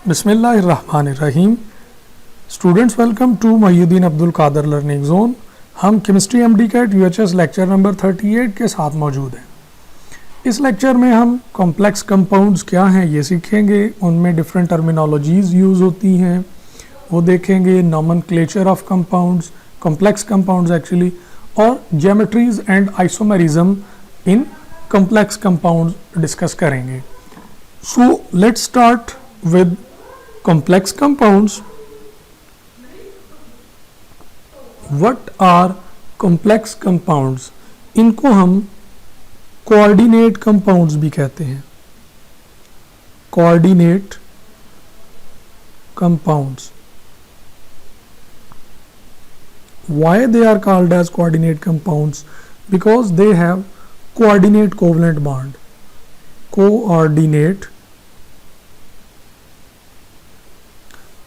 बिस्मिल्लाहिर्रहमानिर्रहीम। Students, welcome to Mohiuddin Abdul Qadir learning zone. हम chemistry MDCAT UHS lecture number 38 के साथ मौजूद हैं। इस लेक्चर में हम कॉम्प्लेक्स कंपाउंड्स क्या हैं ये सीखेंगे, उनमें डिफरेंट टर्मिनोलॉजीज़ यूज़ होती हैं वो देखेंगे, nomenclature of compounds, complex compounds actually, और geometries and isomerism in complex compounds discuss करेंगे। So let's start with complex compounds. What are complex compounds? इनको हम coordinate compounds भी कहते हैं। coordinate compounds. Why they are called as coordinate compounds? Because they have coordinate covalent bond. Coordinate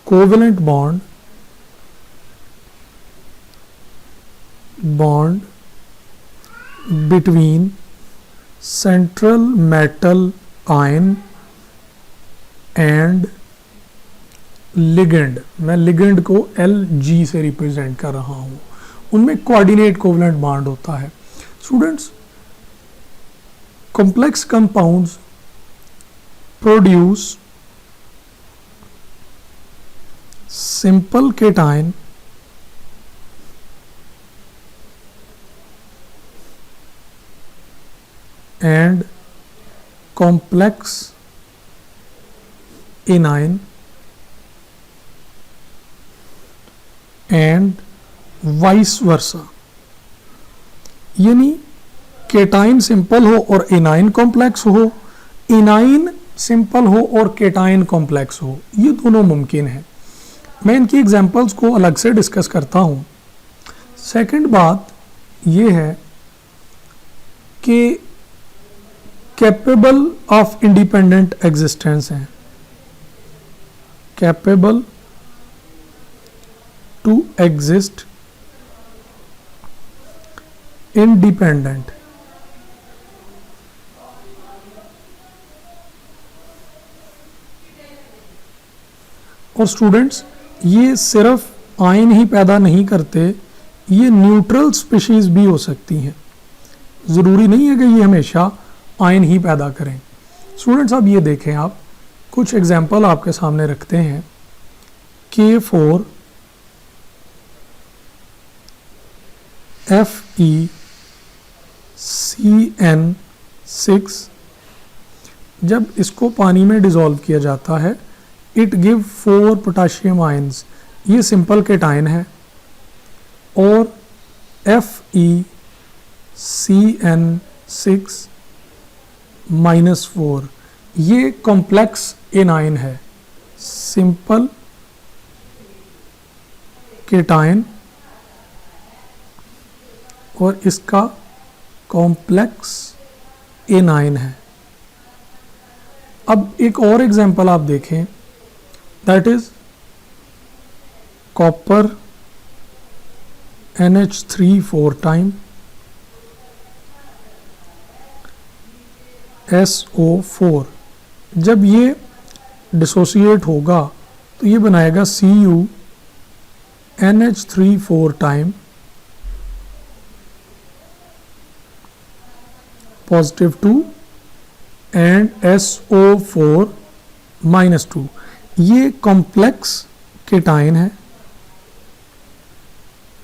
covalent bond between central metal ion and ligand। मैं ligand को Lg से represent कर रहा हूँ, उनमें कोऑर्डिनेट कोवलेंट बॉन्ड होता है। Students, complex compounds produce simple cation and complex anion and vice versa। यानी केटाइन सिंपल हो और एनाइन कॉम्प्लेक्स हो, एनाइन सिंपल हो और केटाइन कॉम्प्लेक्स हो, ये दोनों मुमकिन है। मैं इनकी एग्जांपल्स को अलग से डिस्कस करता हूँ। सेकंड बात ये है कि कैपेबल ऑफ इंडिपेंडेंट एग्जिस्टेंस हैं, कैपेबल टू एग्जिस्ट इंडिपेंडेंट। और स्टूडेंट्स, ये सिर्फ आयन ही पैदा नहीं करते, ये न्यूट्रल स्पीशीज भी हो सकती हैं। ज़रूरी नहीं है कि ये हमेशा आयन ही पैदा करें। स्टूडेंट्स, अब ये देखें, आप कुछ एग्जांपल आपके सामने रखते हैं। K4 FeCN6, जब इसको पानी में डिज़ोल्व किया जाता है, इट गिव 4 पोटाशियम आयन्स। ये सिंपल केटाइन है। और FeCN6-4 ये कॉम्प्लेक्स एनाइन है, सिंपल केटाइन और इसका कॉम्प्लेक्स एनाइन है। अब एक और एग्जांपल आप देखें, that is copper NH3 4 time SO4। जब ये डिसोसिएट होगा तो ये बनाएगा Cu NH3 4 time +2 and SO4 -2। ये कॉम्प्लेक्स केटाइन है,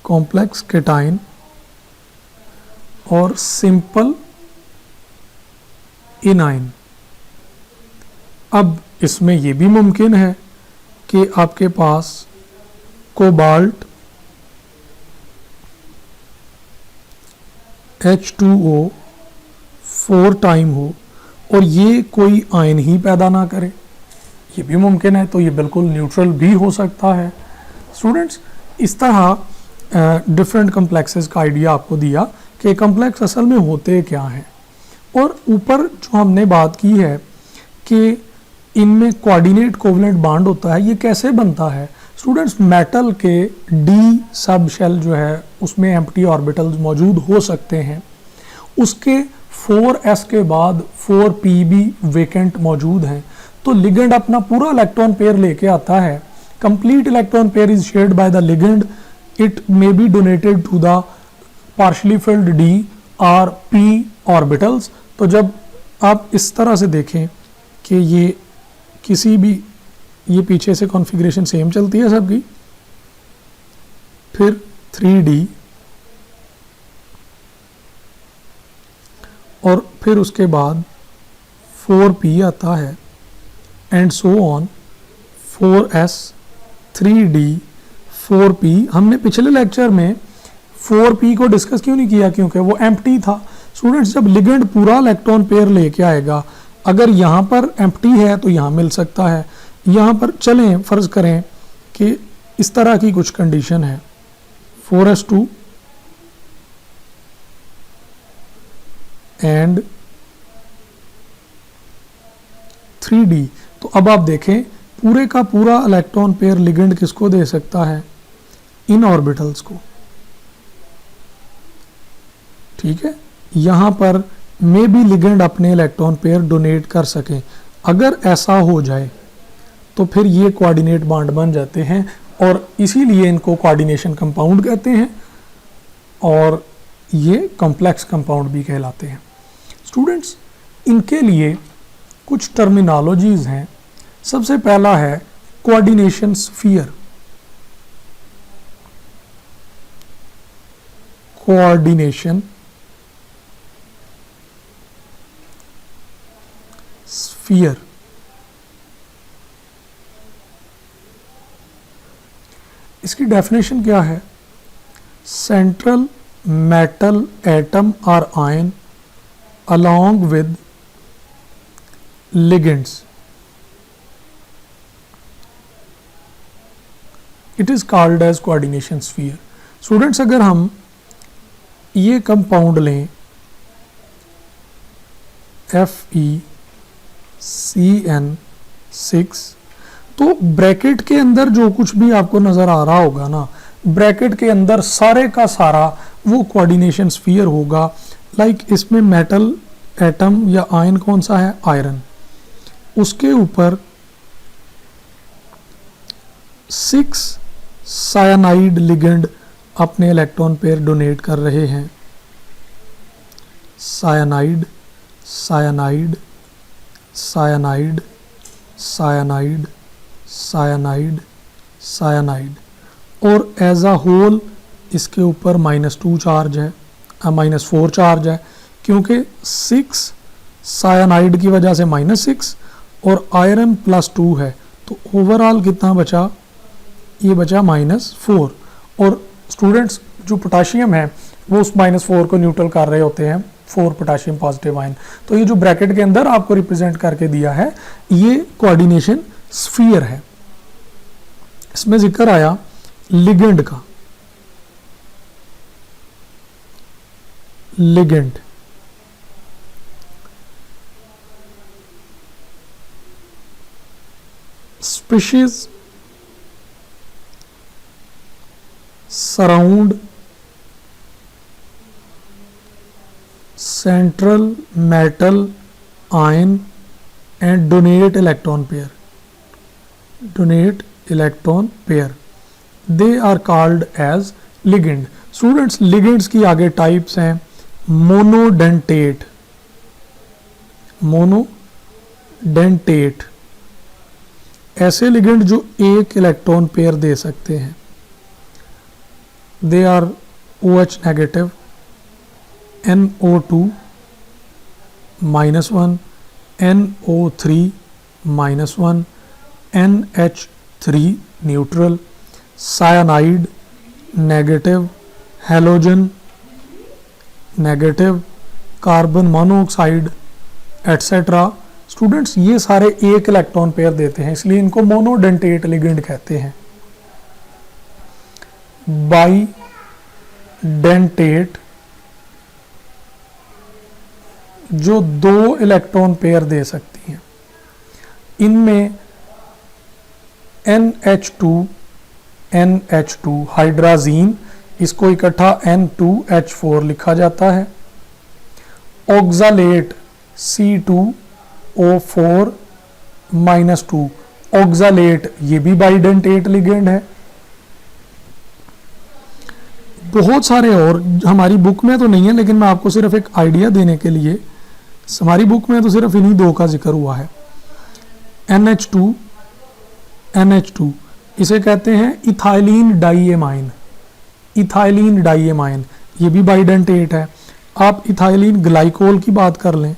कॉम्प्लेक्स केटाइन और सिंपल एनाइन। अब इसमें यह भी मुमकिन है कि आपके पास कोबाल्ट H2O 4 टाइम हो और ये कोई आयन ही पैदा ना करे, ये भी मुमकिन है। तो ये बिल्कुल न्यूट्रल भी हो सकता है। स्टूडेंट्स, इस तरह डिफरेंट कॉम्प्लेक्सेस का आइडिया आपको दिया कि कॉम्प्लेक्स असल में होते क्या हैं। और ऊपर जो हमने बात की है कि इनमें कोऑर्डिनेट कोवलेंट बॉन्ड होता है, ये कैसे बनता है। स्टूडेंट्स, मेटल के डी सब शेल जो है उसमें एम्प्टी ऑर्बिटल्स मौजूद हो सकते हैं, उसके 4s के बाद 4p भी वेकेंट मौजूद हैं। तो लिगेंड अपना पूरा इलेक्ट्रॉन पेयर लेके आता है. Complete electron pair is shared by the ligand. It may be donated to the partially filled d और पी ऑर्बिटल्स. तो जब आप इस तरह से देखें कि ये किसी भी, ये पीछे से कॉन्फ़िगरेशन सेम चलती है सबकी, फिर 3D और फिर उसके बाद 4p आता है and so on, 4s, 3D, 4p. हमने पिछले लेक्चर में 4p को डिस्कस क्यों नहीं किया, क्योंकि वो एम्प्टी था. स्टूडेंट्स, जब लिगेंड पूरा इलेक्ट्रॉन पेयर लेके आएगा, अगर यहाँ पर एम्प्टी है तो यहाँ मिल सकता है, यहाँ पर चलें फर्ज करें कि इस तरह की कुछ कंडीशन है, 4s2 एंड 3D. तो अब आप देखें पूरे का पूरा इलेक्ट्रॉन पेयर लिगेंड किसको दे सकता है, इन ऑर्बिटल्स को. ठीक है, यहाँ पर मे बी लिगेंड अपने इलेक्ट्रॉन पेयर डोनेट कर सकें. अगर ऐसा हो जाए तो फिर ये कोऑर्डिनेट बॉन्ड बन जाते हैं और इसीलिए इनको कोऑर्डिनेशन कंपाउंड कहते हैं और ये कॉम्प्लेक्स कंपाउंड भी कहलाते हैं. स्टूडेंट्स, इनके लिए कुछ टर्मिनोलॉजीज हैं. सबसे पहला है कोऑर्डिनेशन स्फीयर. Coordination sphere. इसकी डेफिनेशन क्या है? सेंट्रल मेटल एटम और ion along with ligands. It is called as coordination sphere. Students, अगर हम ये कंपाउंड लें FeCN6, तो ब्रैकेट के अंदर जो कुछ भी आपको नज़र आ रहा होगा ना, ब्रैकेट के अंदर सारे का सारा वो कोऑर्डिनेशन स्फीयर होगा. लाइक इसमें मेटल एटम या आयन कौन सा है? आयरन. उसके ऊपर 6 साइनाइड लिगेंड अपने इलेक्ट्रॉन पेयर डोनेट कर रहे हैं. Cyanide, cyanide, cyanide, cyanide, cyanide, cyanide. और एज अ होल इसके ऊपर -2 चार्ज है, -4 चार्ज है, क्योंकि 6 साइनाइड की वजह से -6 और आयरन +2 है. तो ओवरऑल कितना बचा? ये बचा -4. और स्टूडेंट्स, जो पोटाशियम है वो उस -4 को न्यूट्रल कर रहे होते हैं, 4 पोटाशियम पॉजिटिव आयन. तो ये जो ब्रैकेट के अंदर आपको रिप्रेजेंट करके दिया है, ये कोऑर्डिनेशन स्फीयर है. इसमें जिक्र आया लिगेंड का. Ligand species surround central metal ion and donate electron pair. Donate electron pair. They are called as ligand. Students, ligands की आगे टाइप्स हैं. मोनोडेंटेट, मोनोडेंटेट ऐसे लिगेंड जो एक इलेक्ट्रॉन पेयर दे सकते हैं. They are OH negative, NO2 -1, NO3 -1, NH3 neutral, cyanide negative, halogen negative, carbon monoxide etcetera. Students, ये सारे एक इलेक्ट्रॉन पेयर देते हैं, इसलिए इनको मोनोडेंटेट लिगेंड कहते हैं. बाईडेंटेट जो 2 इलेक्ट्रॉन पेयर दे सकती हैं. इनमें NH2 हाइड्राजीन, इसको इकट्ठा N2H4 लिखा जाता है. ऑक्सालेट C2O4 -2, ऑक्सालेट ये भी बाइडेंटेट लिगेंड है। बहुत सारे और हमारी बुक में तो नहीं है, लेकिन मैं आपको सिर्फ एक आइडिया देने के लिए, हमारी बुक में तो सिर्फ इन्हीं दो का जिक्र हुआ है। NH2 इसे कहते हैं इथाइलिन डाइएमाइन, इथाइलिन डाइएमाइन ये भी बाइडेंटेट है। आप इथाइलिन ग्लाइकोल की बात कर लें,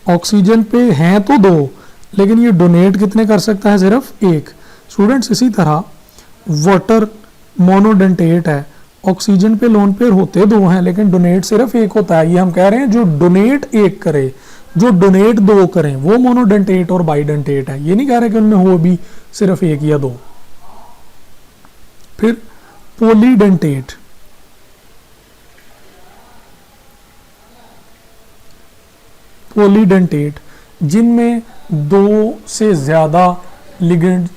ऑक्सीजन पे हैं तो दो, लेकिन ये डोनेट कितने कर सकता है, सिर्फ एक। स्टूडेंट्स इसी तरह वाटर मोनोडेंटेट है, ऑक्सीजन पे लोन पेयर होते दो हैं लेकिन डोनेट सिर्फ एक होता है। ये हम कह रहे हैं जो डोनेट एक करे, जो डोनेट दो करें वो मोनोडेंटेट और बाइडेंटेट है। ये नहीं कह रहे कि उनमें हो भी सिर्फ एक या दो। फिर पोलीडेंटेट, पोलीडेंटेट जिनमें दो से ज्यादा लिगेंड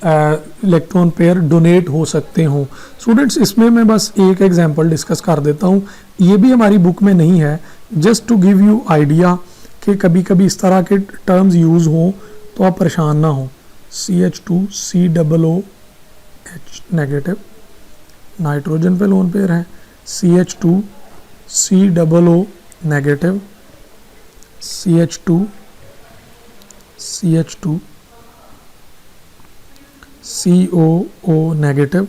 इलेक्ट्रॉन पेयर डोनेट हो सकते हो। स्टूडेंट्स इसमें मैं बस एक एग्जांपल डिस्कस कर देता हूँ, ये भी हमारी बुक में नहीं है, just to give you idea कि कभी कभी इस तरह के टर्म्स यूज हो तो आप परेशान ना हो। CH2COOH नेगेटिव, नाइट्रोजन पे लोन पेयर है, CH2COO negative, CH2 COO negative,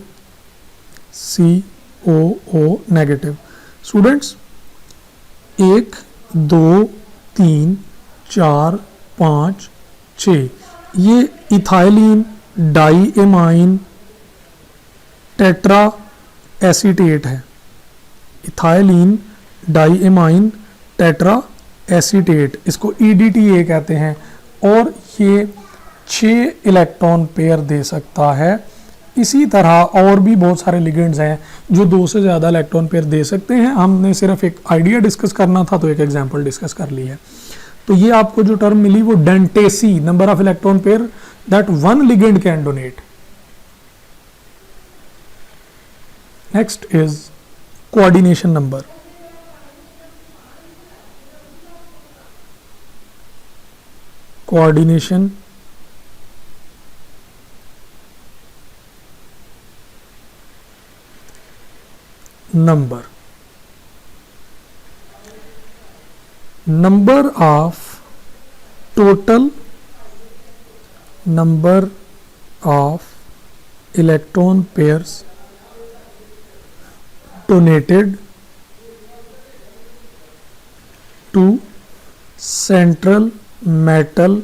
COO negative. Students 1 2 3 4 5 6 ये इथाइलिन डाइएमाइन टेट्रा एसीटेट है, इथाइलिन डाइएमाइन टेट्रा एसीटेट, इसको EDTA कहते हैं, और ये 6 इलेक्ट्रॉन पेयर दे सकता है। इसी तरह और भी बहुत सारे लिगेंड्स हैं जो 2 से ज़्यादा इलेक्ट्रॉन पेयर दे सकते हैं। हमने सिर्फ एक आइडिया डिस्कस करना था तो एक एग्जांपल डिस्कस कर ली है। तो ये आपको जो टर्म मिली वो denticity, number of electron pair that one ligand can donate. Next is coordination number. Coordination number, number of total number of electron pairs donated to central metal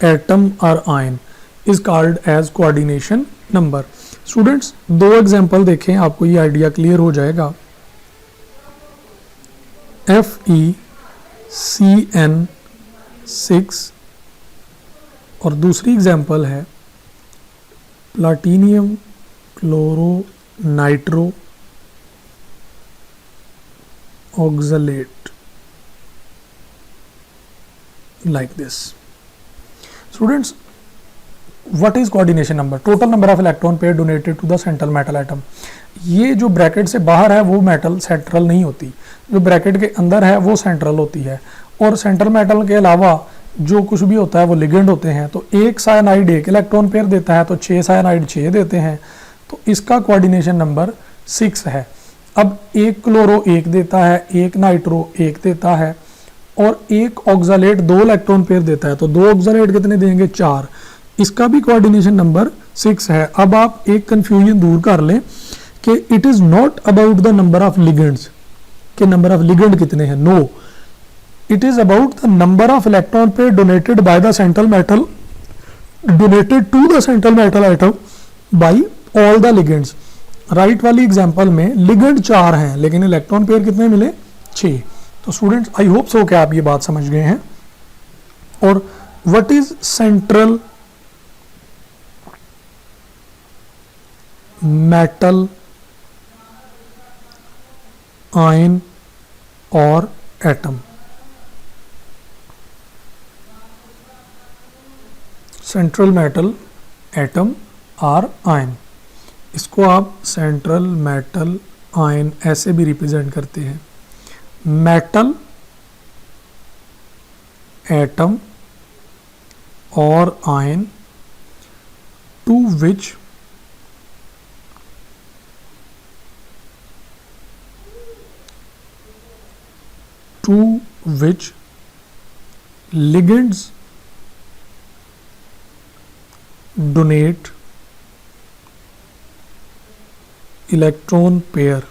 atom or ion is called as coordination number। Students 2 example देखें, आपको ये idea clear हो जाएगा। FeCN6 और दूसरी example है platinum chloro nitro oxalate, like this. Students What is coordination number? Total number of electron pair donated to the central metal atom। ये जो ब्रैकेट से बाहर है वो मेटल सेंट्रल नहीं होती, जो ब्रैकेट के अंदर है वो सेंट्रल होती है। और सेंट्रल मेटल के अलावा जो कुछ भी होता है वो लिगेंड होते हैं। तो एक साइनाइड 1 इलेक्ट्रॉन पेयर देता है तो 6 साइनाइड 6 देते हैं, तो इसका कोऑर्डिनेशन नंबर 6 है। अब एक क्लोरो 1 देता है, एक नाइट्रो 1 देता है और एक ऑक्सलेट 2 इलेक्ट्रॉन पेयर देता है, तो 2 ऑक्सलेट कितने देंगे, 4। इसका भी कोऑर्डिनेशन नंबर 6 है। अब आप एक कंफ्यूजन दूर कर लें कि it is not about the number of ligands, के नंबर ऑफ लिगेंड कितने हैं, no, it is about the number of electron pair donated by the central metal, donated to the central metal atom by all the ligands. Right वाली example में ligand 4 हैं लेकिन electron pair कितने मिले, 6। तो students I hope so कि आप ये बात समझ गए हैं। और what is central metal ion or atom. Central metal atom और आयन, इसको आप सेंट्रल मेटल आयन ऐसे भी रिप्रेजेंट करते हैं। Metal atom or ion to which ligands donate electron pair.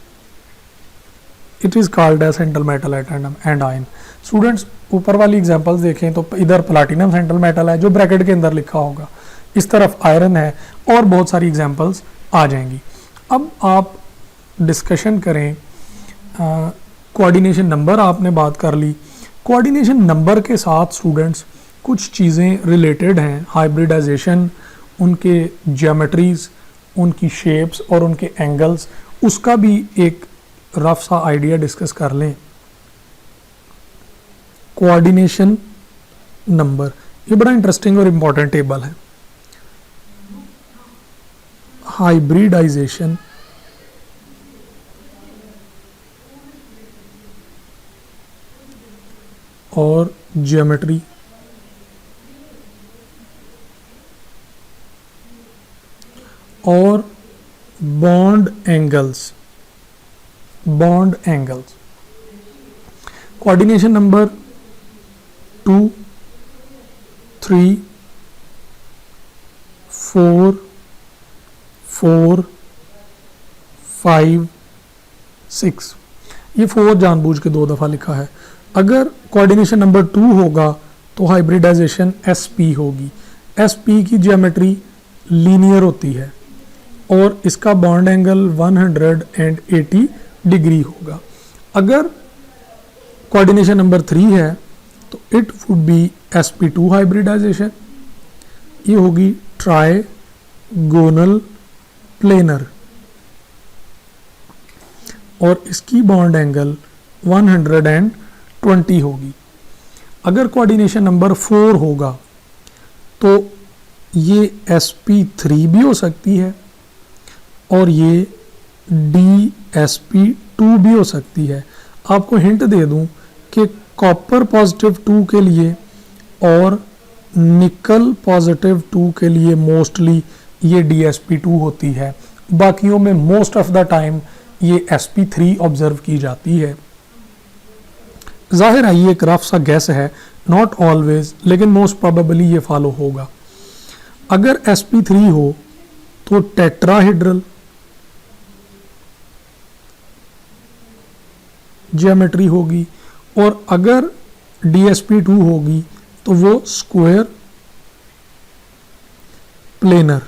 It is called as central metal atom and ion. Students ऊपर वाली examples देखें तो इधर प्लाटिनम सेंट्रल मेटल है जो ब्रैकेट के अंदर लिखा होगा, इस तरफ आयरन है और बहुत सारी एग्जांपल्स आ जाएंगी. अब आप डिस्कशन करें, कोऑर्डिनेशन नंबर आपने बात कर ली. कोऑर्डिनेशन नंबर के साथ स्टूडेंट्स कुछ चीज़ें रिलेटेड हैं. हाइब्रिडाइजेशन, उनके ज्योमेट्रीज, उनकी शेप्स और उनके एंगल्स, उसका भी एक रफ सा आइडिया डिस्कस कर लें. कोऑर्डिनेशन नंबर ये बड़ा इंटरेस्टिंग और इम्पॉर्टेंट टेबल है. हाइब्रिडाइजेशन और ज्योमेट्री और बॉन्ड एंगल्स. Coordination number 2, 3, 4, 5, 6. ये 4 जानबूझ के 2 दफ़ा लिखा है. अगर कोऑर्डिनेशन नंबर 2 होगा तो हाइब्रिडाइजेशन SP होगी. SP की ज्योमेट्री लीनियर होती है और इसका बॉन्ड एंगल 180 डिग्री होगा. अगर कोऑर्डिनेशन नंबर 3 है तो it would be sp2 hybridisation. ये होगी ट्राइगोनल प्लेनर और इसकी बॉन्ड एंगल 120 होगी. अगर कोऑर्डिनेशन नंबर 4 होगा तो ये sp3 भी हो सकती है और ये dsp2 भी हो सकती है. आपको हिंट दे दूं कि कॉपर पॉजिटिव 2 के लिए और निकल पॉजिटिव 2 के लिए मोस्टली ये dsp2 होती है. बाकियों में मोस्ट ऑफ द टाइम ये sp3 ऑब्जर्व की जाती है. जाहिर है ये एक रफ सा गैस है, नॉट ऑलवेज, लेकिन मोस्ट प्रोबेबली ये फॉलो होगा. अगर sp3 हो तो टेट्राहेड्रल ज्योमेट्री होगी और अगर dsp2 होगी तो वो स्क्वायर प्लेनर.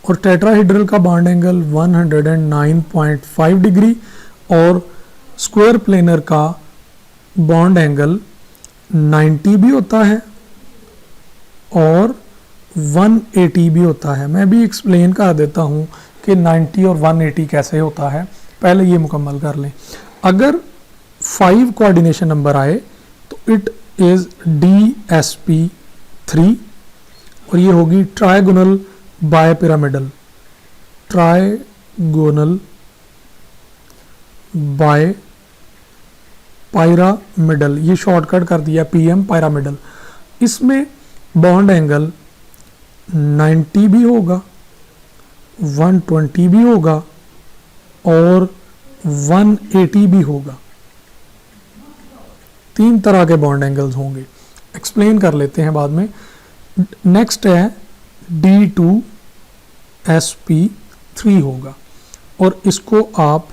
और टेट्राहेड्रल का बॉन्ड एंगल 109.5 डिग्री और स्क्वायर प्लेनर का बॉन्ड एंगल 90 भी होता है और 180 भी होता है. मैं भी एक्सप्लेन कर देता हूँ कि 90 और 180 कैसे होता है, पहले ये मुकम्मल कर लें. अगर 5 कोऑर्डिनेशन नंबर आए तो इट इज़ dsp3 और ये होगी trigonal bipyramidal. Trigonal bipyramidal, ये शॉर्टकट कर दिया PM पिरामिडल. इसमें बॉन्ड एंगल 90 भी होगा, 120 भी होगा और 180 भी होगा. 3 तरह के बॉन्ड एंगल्स होंगे, एक्सप्लेन कर लेते हैं बाद में. नेक्स्ट है D2sp3 होगा और इसको आप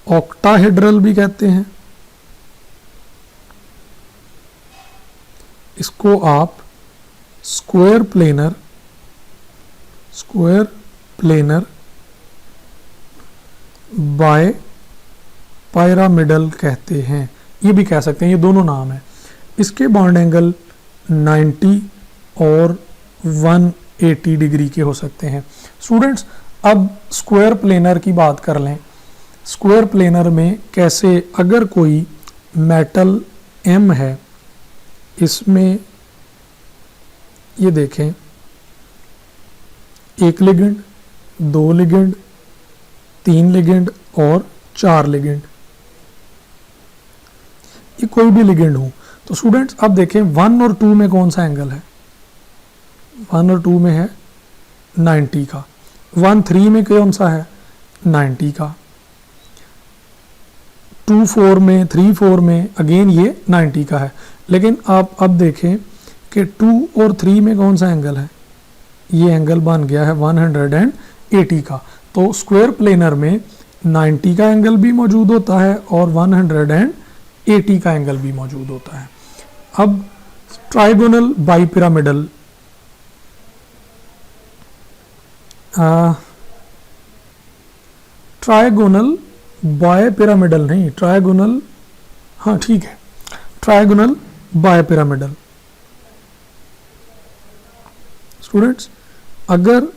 ऑक्टाहेड्रल भी कहते हैं. इसको आप स्क्वायर प्लेनर बाय पिरामिडल कहते हैं. ये भी कह सकते हैं, ये दोनों नाम है. इसके बॉन्ड एंगल 90 और 180 डिग्री के हो सकते हैं. स्टूडेंट्स अब स्क्वायर प्लेनर की बात कर लें. स्क्वायर प्लेनर में कैसे, अगर कोई मेटल M है, इसमें ये देखें 1 लिगेंड, 2 लिगेंड, 3 लिगेंड और 4 लिगेंड. ये कोई भी लिगेंड हो। तो स्टूडेंट्स अब देखें 1 और 2 में कौन सा एंगल है, 1 और 2 में है 90 का, 1 3 में कौन सा है 90 का, 2 4 में 3 4 में अगेन ये 90 का है। लेकिन आप अब देखें कि 2 और 3 में कौन सा एंगल है, ये एंगल बन गया है 180 का। तो स्क्वायर प्लेनर में 90 का एंगल भी मौजूद होता है और 180 का एंगल भी मौजूद होता है। अब ट्राइगोनल बाईपिरामिडल, ट्राइगोनल बाईपिरामिडल नहीं, ट्राइगोनल, हाँ ठीक है, ट्राइगोनल बाईपिरामिडल। स्टूडेंट्स अगर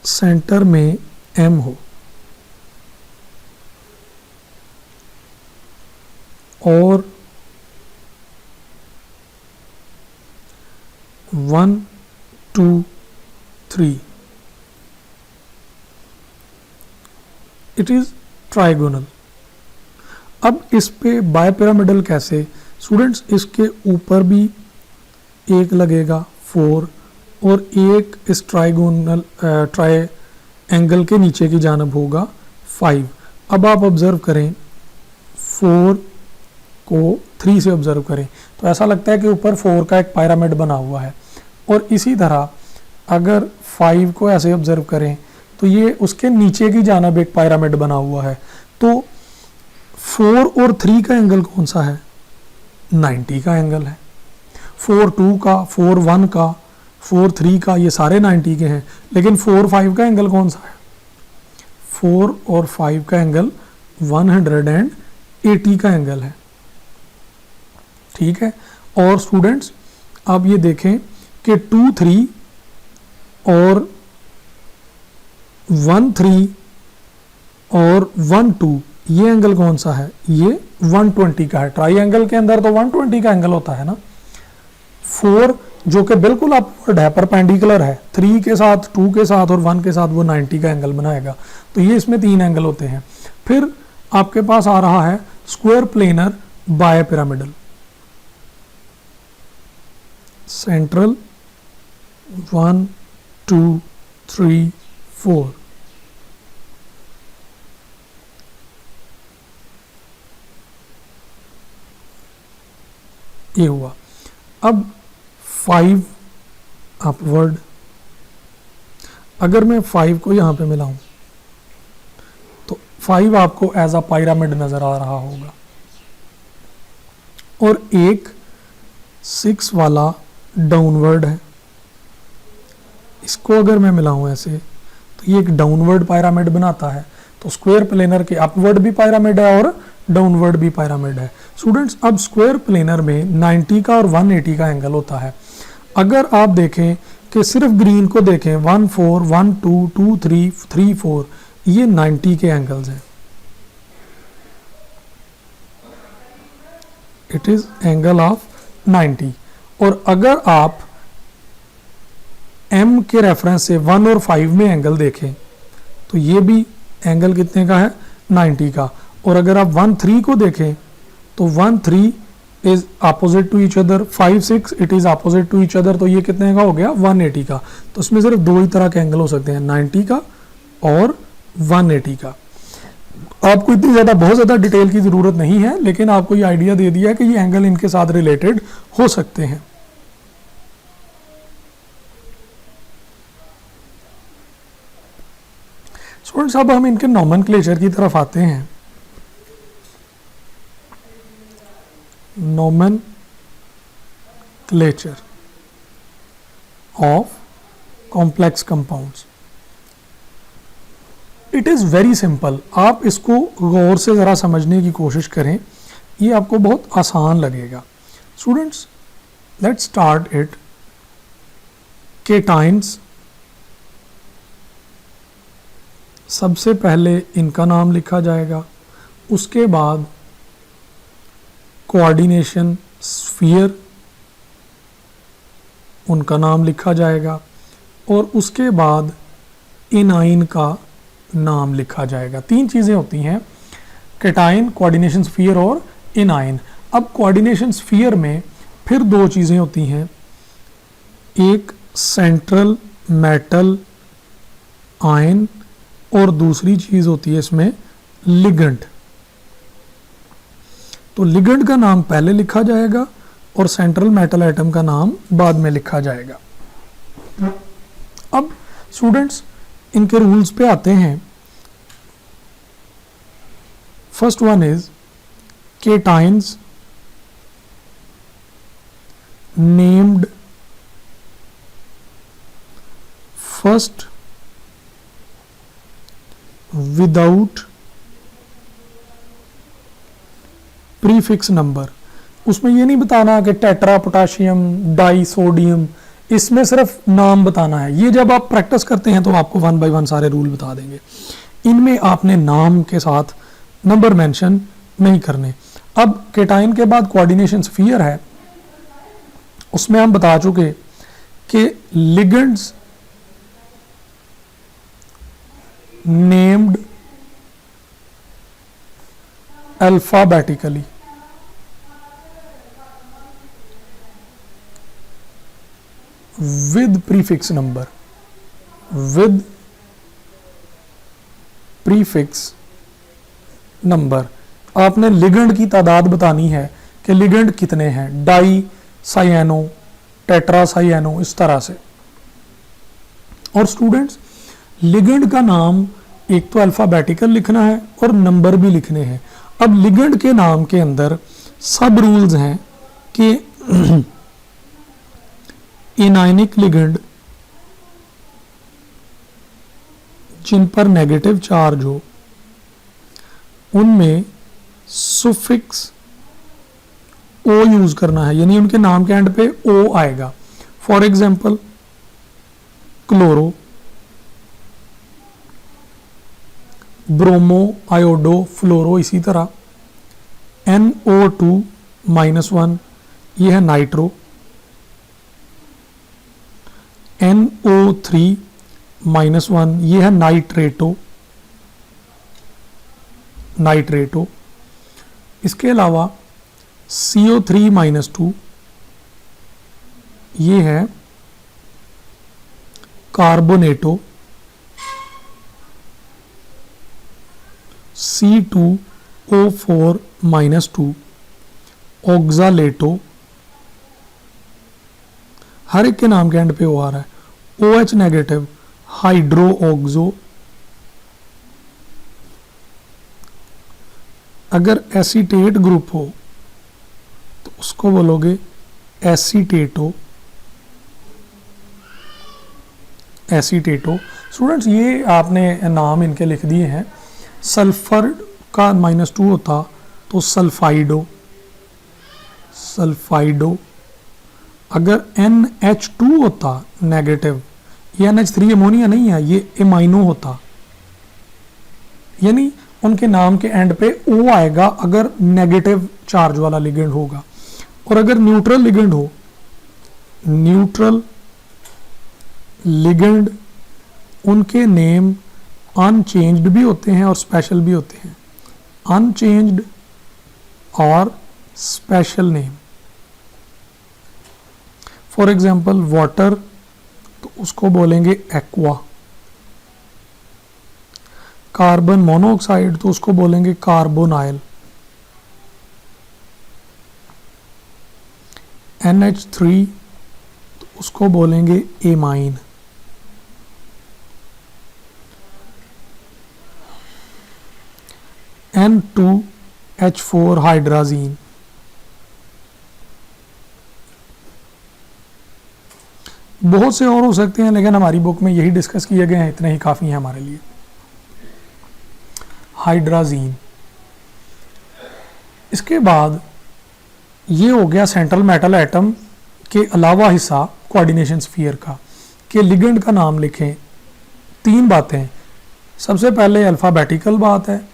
सेंटर में M हो और 1 2 3 इट इज ट्राइगोनल। अब इस पे बाईपिरामिडल कैसे, स्टूडेंट्स इसके ऊपर भी एक लगेगा 4 और एक इस ट्राइगोनल ट्राइएंगल के नीचे की जानब होगा 5। अब आप ऑब्जर्व करें 4 को 3 से ऑब्जर्व करें तो ऐसा लगता है कि ऊपर 4 का एक पिरामिड बना हुआ है, और इसी तरह अगर 5 को ऐसे ऑब्जर्व करें तो ये उसके नीचे की जानब एक पिरामिड बना हुआ है। तो 4 और 3 का एंगल कौन सा है, 90 का एंगल है। 4 2 का, 4 1 का, 4 3 का, ये सारे 90 के हैं। लेकिन 4 5 का एंगल कौन सा है, 4 और 5 का एंगल 180 का एंगल है, ठीक है। और स्टूडेंट्स अब ये देखें कि 2 3 और 1 3 और 1 2 ये एंगल कौन सा है, ये 120 का है। ट्राइएंगल के अंदर तो 120 का एंगल होता है ना। 4 जो कि बिल्कुल अपवर्ड है, परपेंडिकुलर है, 3 के साथ, 2 के साथ और 1 के साथ वो 90 का एंगल बनाएगा। तो ये इसमें 3 एंगल होते हैं। फिर आपके पास आ रहा है स्क्वायर प्लेनर बाईपिरामिडल। सेंट्रल 1 2 3 4, ये हुआ। अब 5 अपवर्ड, अगर मैं 5 को यहां पे मिलाऊं तो 5 आपको एज अ पिरामिड नजर आ रहा होगा, और एक 6 वाला डाउनवर्ड है। इसको अगर मैं मिलाऊं ऐसे तो ये एक डाउनवर्ड पिरामिड बनाता है। तो स्क्वायर प्लेनर के अपवर्ड भी पिरामिड है और डाउनवर्ड भी पिरामिड है। स्टूडेंट्स अब स्क्वायर प्लेनर में 90 का और 180 का एंगल होता है। अगर आप देखें कि सिर्फ ग्रीन को देखें 1 4 1 2 2 3 3 4, ये 90 के एंगल्स हैं। It is angle of 90। और अगर आप M के रेफरेंस से 1 और 5 में एंगल देखें तो ये भी एंगल कितने का है, 90 का। और अगर आप 1 3 को देखें तो 1 3 is opposite to each other, 5 6 it is opposite to each other. तो ये कितने का हो गया, 180 का। तो इसमें सिर्फ दो ही तरह के एंगल हो सकते हैं, 90 का और 180 का। आपको इतनी ज़्यादा बहुत ज़्यादा डिटेल की ज़रूरत नहीं है, लेकिन आपको ये आइडिया दे दिया कि ये एंगल इनके साथ रिलेटेड हो सकते हैं। स्टूडेंट्स अब हम इनके नॉमेनक्लेचर की तरफ आते हैं। Nomenclature of complex compounds, it is very simple. आप इसको गौर से ज़रा समझने की कोशिश करें, ये आपको बहुत आसान लगेगा। Students let's start it. Cations, सबसे पहले इनका नाम लिखा जाएगा, उसके बाद कोऑर्डिनेशन स्फीयर, उनका नाम लिखा जाएगा, और उसके बाद इनाइन का नाम लिखा जाएगा। तीन चीज़ें होती हैं, केटाइन, कोऑर्डिनेशन स्फीयर और इनाइन। अब कोऑर्डिनेशन स्फीयर में फिर दो चीज़ें होती हैं, एक सेंट्रल मेटल आयन और दूसरी चीज़ होती है इसमें लिगेंड। तो लिगेंड का नाम पहले लिखा जाएगा और सेंट्रल मेटल एटम का नाम बाद में लिखा जाएगा। अब स्टूडेंट्स इनके रूल्स पे आते हैं। First one is cations named first without prefix number. उसमें ये नहीं बताना कि टेट्रा पोटाशियम डाई सोडियम, इसमें सिर्फ नाम बताना है। ये जब आप प्रैक्टिस करते हैं तो आपको 1 बाय 1 सारे रूल बता देंगे। इनमें आपने नाम के साथ नंबर मेंशन नहीं करने। अब केटाइन के बाद कोऑर्डिनेशन स्फीयर है, उसमें हम बता चुके कि ligands named alphabetically, with prefix number, with prefix number। आपने लिगेंड की तादाद बतानी है कि लिगेंड कितने हैं, डाई साइएनो, टेट्रा साइएनो, इस तरह से। और स्टूडेंट्स लिगेंड का नाम एक तो अल्फाबेटिकल लिखना है और नंबर भी लिखने हैं। अब लिगेंड के नाम के अंदर सब रूल्स हैं कि इनायनिक लिगेंड जिन पर नेगेटिव चार्ज हो उनमें सुफिक्स ओ यूज करना है, यानी उनके नाम के एंड पे ओ आएगा। For example chloro, bromo, iodo, fluoro, इसी तरह NO2-1 ये है नाइट्रो, NO3-1 ये है नाइट्रेटो, इसके अलावा CO3-2 ये है कार्बोनेटो, C2O4-2 ऑक्सालेटो, हर एक के नाम के एंड पे ओ आ रहा है। OH नेगेटिव हाइड्रो ऑक्सो, अगर एसीटेट ग्रुप हो तो उसको बोलोगे एसीटेटो। स्टूडेंट्स ये आपने नाम इनके लिख दिए हैं। सल्फर का -2 होता तो सल्फाइडो, अगर NH2 होता नेगेटिव, ये NH3 अमोनिया नहीं है, ये एमाइनो होता, यानी उनके नाम के एंड पे O आएगा अगर नेगेटिव चार्ज वाला लिगेंड होगा। और अगर न्यूट्रल लिगेंड हो, न्यूट्रल लिगेंड उनके नेम अनचेंज्ड भी होते हैं और स्पेशल भी होते हैं। अनचेंज्ड और special name, for example water तो उसको बोलेंगे एक्वा, कार्बन मोनोऑक्साइड तो उसको बोलेंगे कार्बोनाइल, NH3 तो उसको बोलेंगे एमाइन, N2H4 हाइड्राजीन। बहुत से और हो सकते हैं लेकिन हमारी बुक में यही डिस्कस किए गए हैं, इतने ही काफ़ी हैं हमारे लिए। हाइड्राजीन। इसके बाद ये हो गया सेंट्रल मेटल एटम के अलावा हिस्सा कोऑर्डिनेशन स्फीयर का, कि लिगेंड का नाम लिखें। 3 बातें, सबसे पहले अल्फ़ाबेटिकल बात है,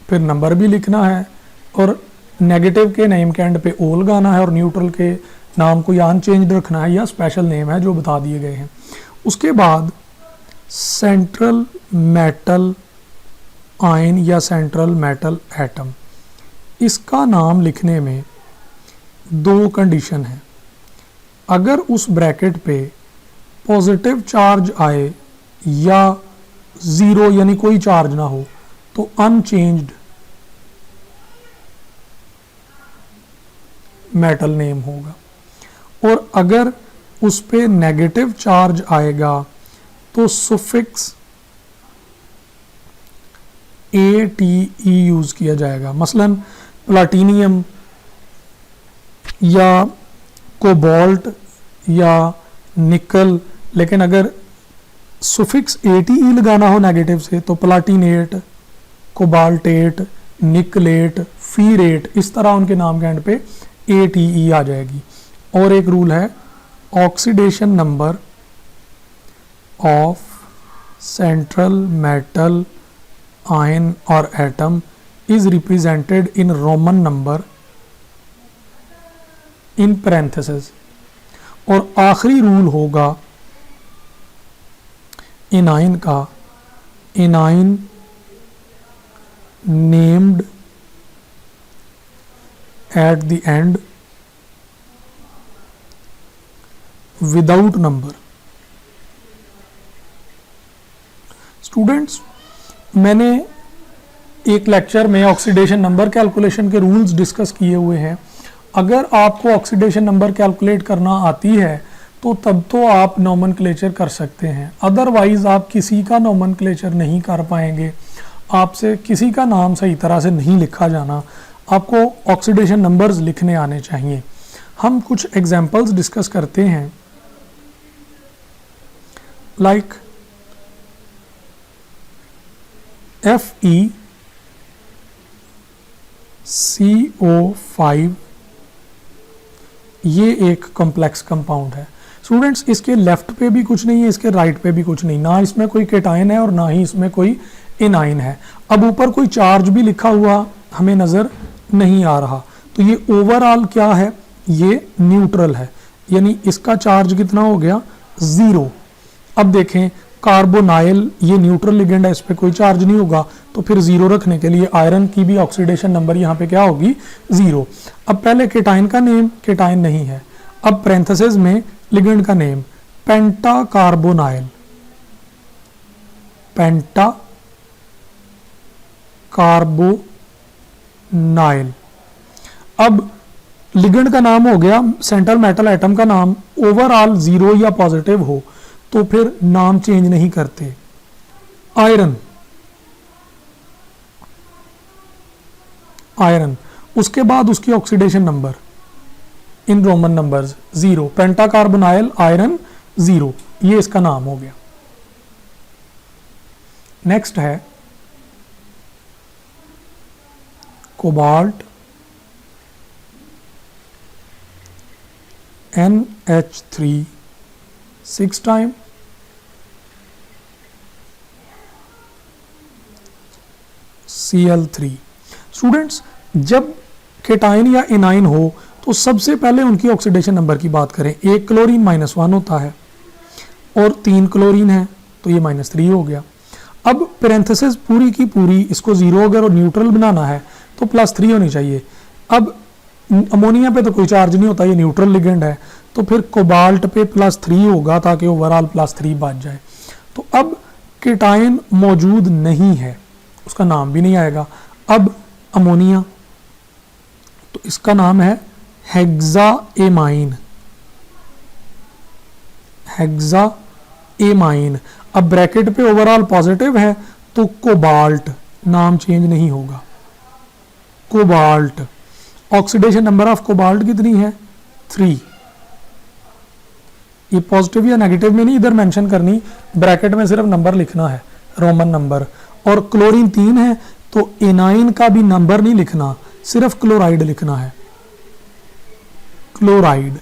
फिर नंबर भी लिखना है और नेगेटिव के नेम के एंड पे ओ लगाना है और न्यूट्रल के नाम को या अनचेंज्ड रखना है या स्पेशल नेम है जो बता दिए गए हैं। उसके बाद सेंट्रल मेटल आयन या सेंट्रल मेटल एटम, इसका नाम लिखने में दो कंडीशन है, अगर उस ब्रैकेट पे पॉजिटिव चार्ज आए या ज़ीरो यानी कोई चार्ज ना हो तो अनचेंज्ड मेटल नेम होगा, और अगर उस पे नेगेटिव चार्ज आएगा तो सुफिक्स ATE यूज़ किया जाएगा। मसलन प्लाटिनियम या कोबाल्ट या निकल, लेकिन अगर सुफिक्स ATE लगाना हो नेगेटिव से तो प्लाटिनेट, कोबाल्टेट, निकलेट, फीरेट, इस तरह उनके नाम के एंड पे ATE आ जाएगी। और एक रूल है, oxidation number of central metal ion or atom is represented in Roman number in parenthesis. और आखिरी रूल होगा एनाइन का, anion named at the end without number. Students, मैंने एक लेक्चर में ऑक्सीडेशन नंबर कैलकुलेशन के रूल्स डिस्कस किए हुए हैं। अगर आपको ऑक्सीडेशन नंबर कैलकुलेट करना आती है तो तब तो आप नोमेनक्लेचर कर सकते हैं, अदरवाइज आप किसी का नोमेनक्लेचर नहीं कर पाएंगे, आपसे किसी का नाम सही तरह से नहीं लिखा जाना, आपको ऑक्सीडेशन नंबर्स लिखने आने चाहिए। हम कुछ एग्जांपल्स डिस्कस करते हैं, लाइक FeCO5, ये एक कॉम्प्लेक्स कंपाउंड है। स्टूडेंट्स, इसके लेफ्ट पे भी कुछ नहीं है, इसके राइट पे भी कुछ नहीं, ना इसमें कोई केटाइन है और ना ही इसमें कोई एनाइन है। अब ऊपर कोई चार्ज भी लिखा हुआ हमें नज़र नहीं आ रहा, तो ये ओवरऑल क्या है, ये न्यूट्रल है, यानी इसका चार्ज कितना हो गया, 0। अब देखें कार्बोनाइल, ये न्यूट्रल लिगेंड है, इस पर कोई चार्ज नहीं होगा, तो फिर 0 रखने के लिए आयरन की भी ऑक्सीडेशन नंबर यहाँ पे क्या होगी, 0। अब पहले केटाइन का नेम, केटाइन नहीं है, अब पैरेंथेसिस में लिगेंड का नेम, पेंटा कार्बोनाइल, पेंटा कार्बोनाइल। अब लिगेंड का नाम हो गया, सेंट्रल मेटल एटम का नाम ओवरऑल 0 या पॉजिटिव हो तो फिर नाम चेंज नहीं करते। आयरन, आयरन, उसके बाद उसकी oxidation number in Roman numbers 0, penta carbonyl iron 0, ये इसका नाम हो गया। नेक्स्ट है cobalt, NH3 6 time, Cl3। Students, जब केटाइन या एनाइन हो तो सबसे पहले उनकी ऑक्सीडेशन नंबर की बात करें। एक क्लोरीन -1 होता है और 3 क्लोरीन है तो ये -3 हो गया। अब पैरेंथेसिस पूरी की पूरी, इसको 0 अगर न्यूट्रल बनाना है तो +3 होनी चाहिए। अब अमोनिया पे तो कोई चार्ज नहीं होता, ये न्यूट्रल लिगेंड है, तो फिर कोबाल्ट पे +3 होगा ताकि ओवरऑल +3 बच जाए। तो अब केटाइन मौजूद नहीं है, उसका नाम भी नहीं आएगा। अब अमोनिया, तो इसका नाम है हेक्साएमाइन, हेक्साएमाइन। अब ब्रैकेट पे ओवरऑल पॉजिटिव है तो कोबाल्ट, नाम चेंज नहीं होगा, cobalt. Oxidation number of cobalt कितनी है, 3। ये पॉजिटिव या नेगेटिव में नहीं इधर मेंशन करनी, ब्रैकेट में सिर्फ नंबर लिखना है, रोमन नंबर। और क्लोरीन 3 है तो एनाइन का भी नंबर नहीं लिखना, सिर्फ क्लोराइड लिखना है, क्लोराइड।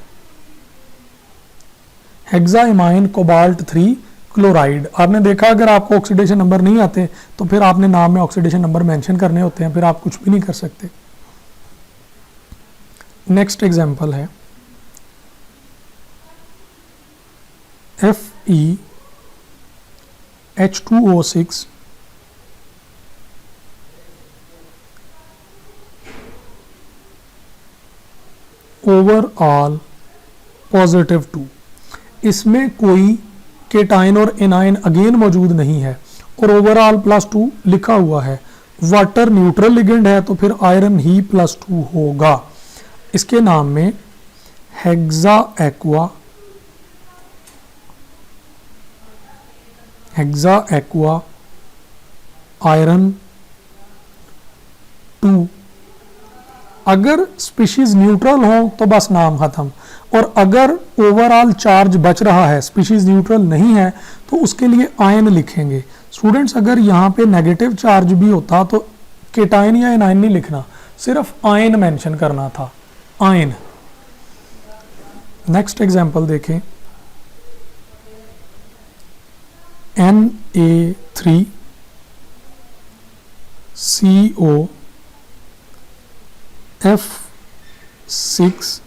हेक्साएमाइन, cobalt 3, chloride. आपने देखा अगर आपको ऑक्सीडेशन नंबर नहीं आते तो फिर आपने नाम में ऑक्सीडेशन नंबर मेंशन करने होते हैं, फिर आप कुछ भी नहीं कर सकते। नेक्स्ट एग्जांपल है FeH2O6 + ओवरऑल +2। इसमें कोई केटाइन और एनाइन अगेन मौजूद नहीं है और ओवरऑल +2 लिखा हुआ है। वाटर न्यूट्रल लिगेंड है तो फिर आयरन ही +2 होगा। इसके नाम में हेक्सा एक्वा आयरन 2। अगर स्पीशीज न्यूट्रल हो तो बस नाम खत्म, और अगर ओवरऑल चार्ज बच रहा है, स्पीशीज न्यूट्रल नहीं है, तो उसके लिए आयन लिखेंगे। स्टूडेंट्स अगर यहाँ पे नेगेटिव चार्ज भी होता तो केटाइन या एनाइन नहीं लिखना, सिर्फ आयन मेंशन करना था, आयन। नेक्स्ट एग्जांपल देखें, Na3CO F6।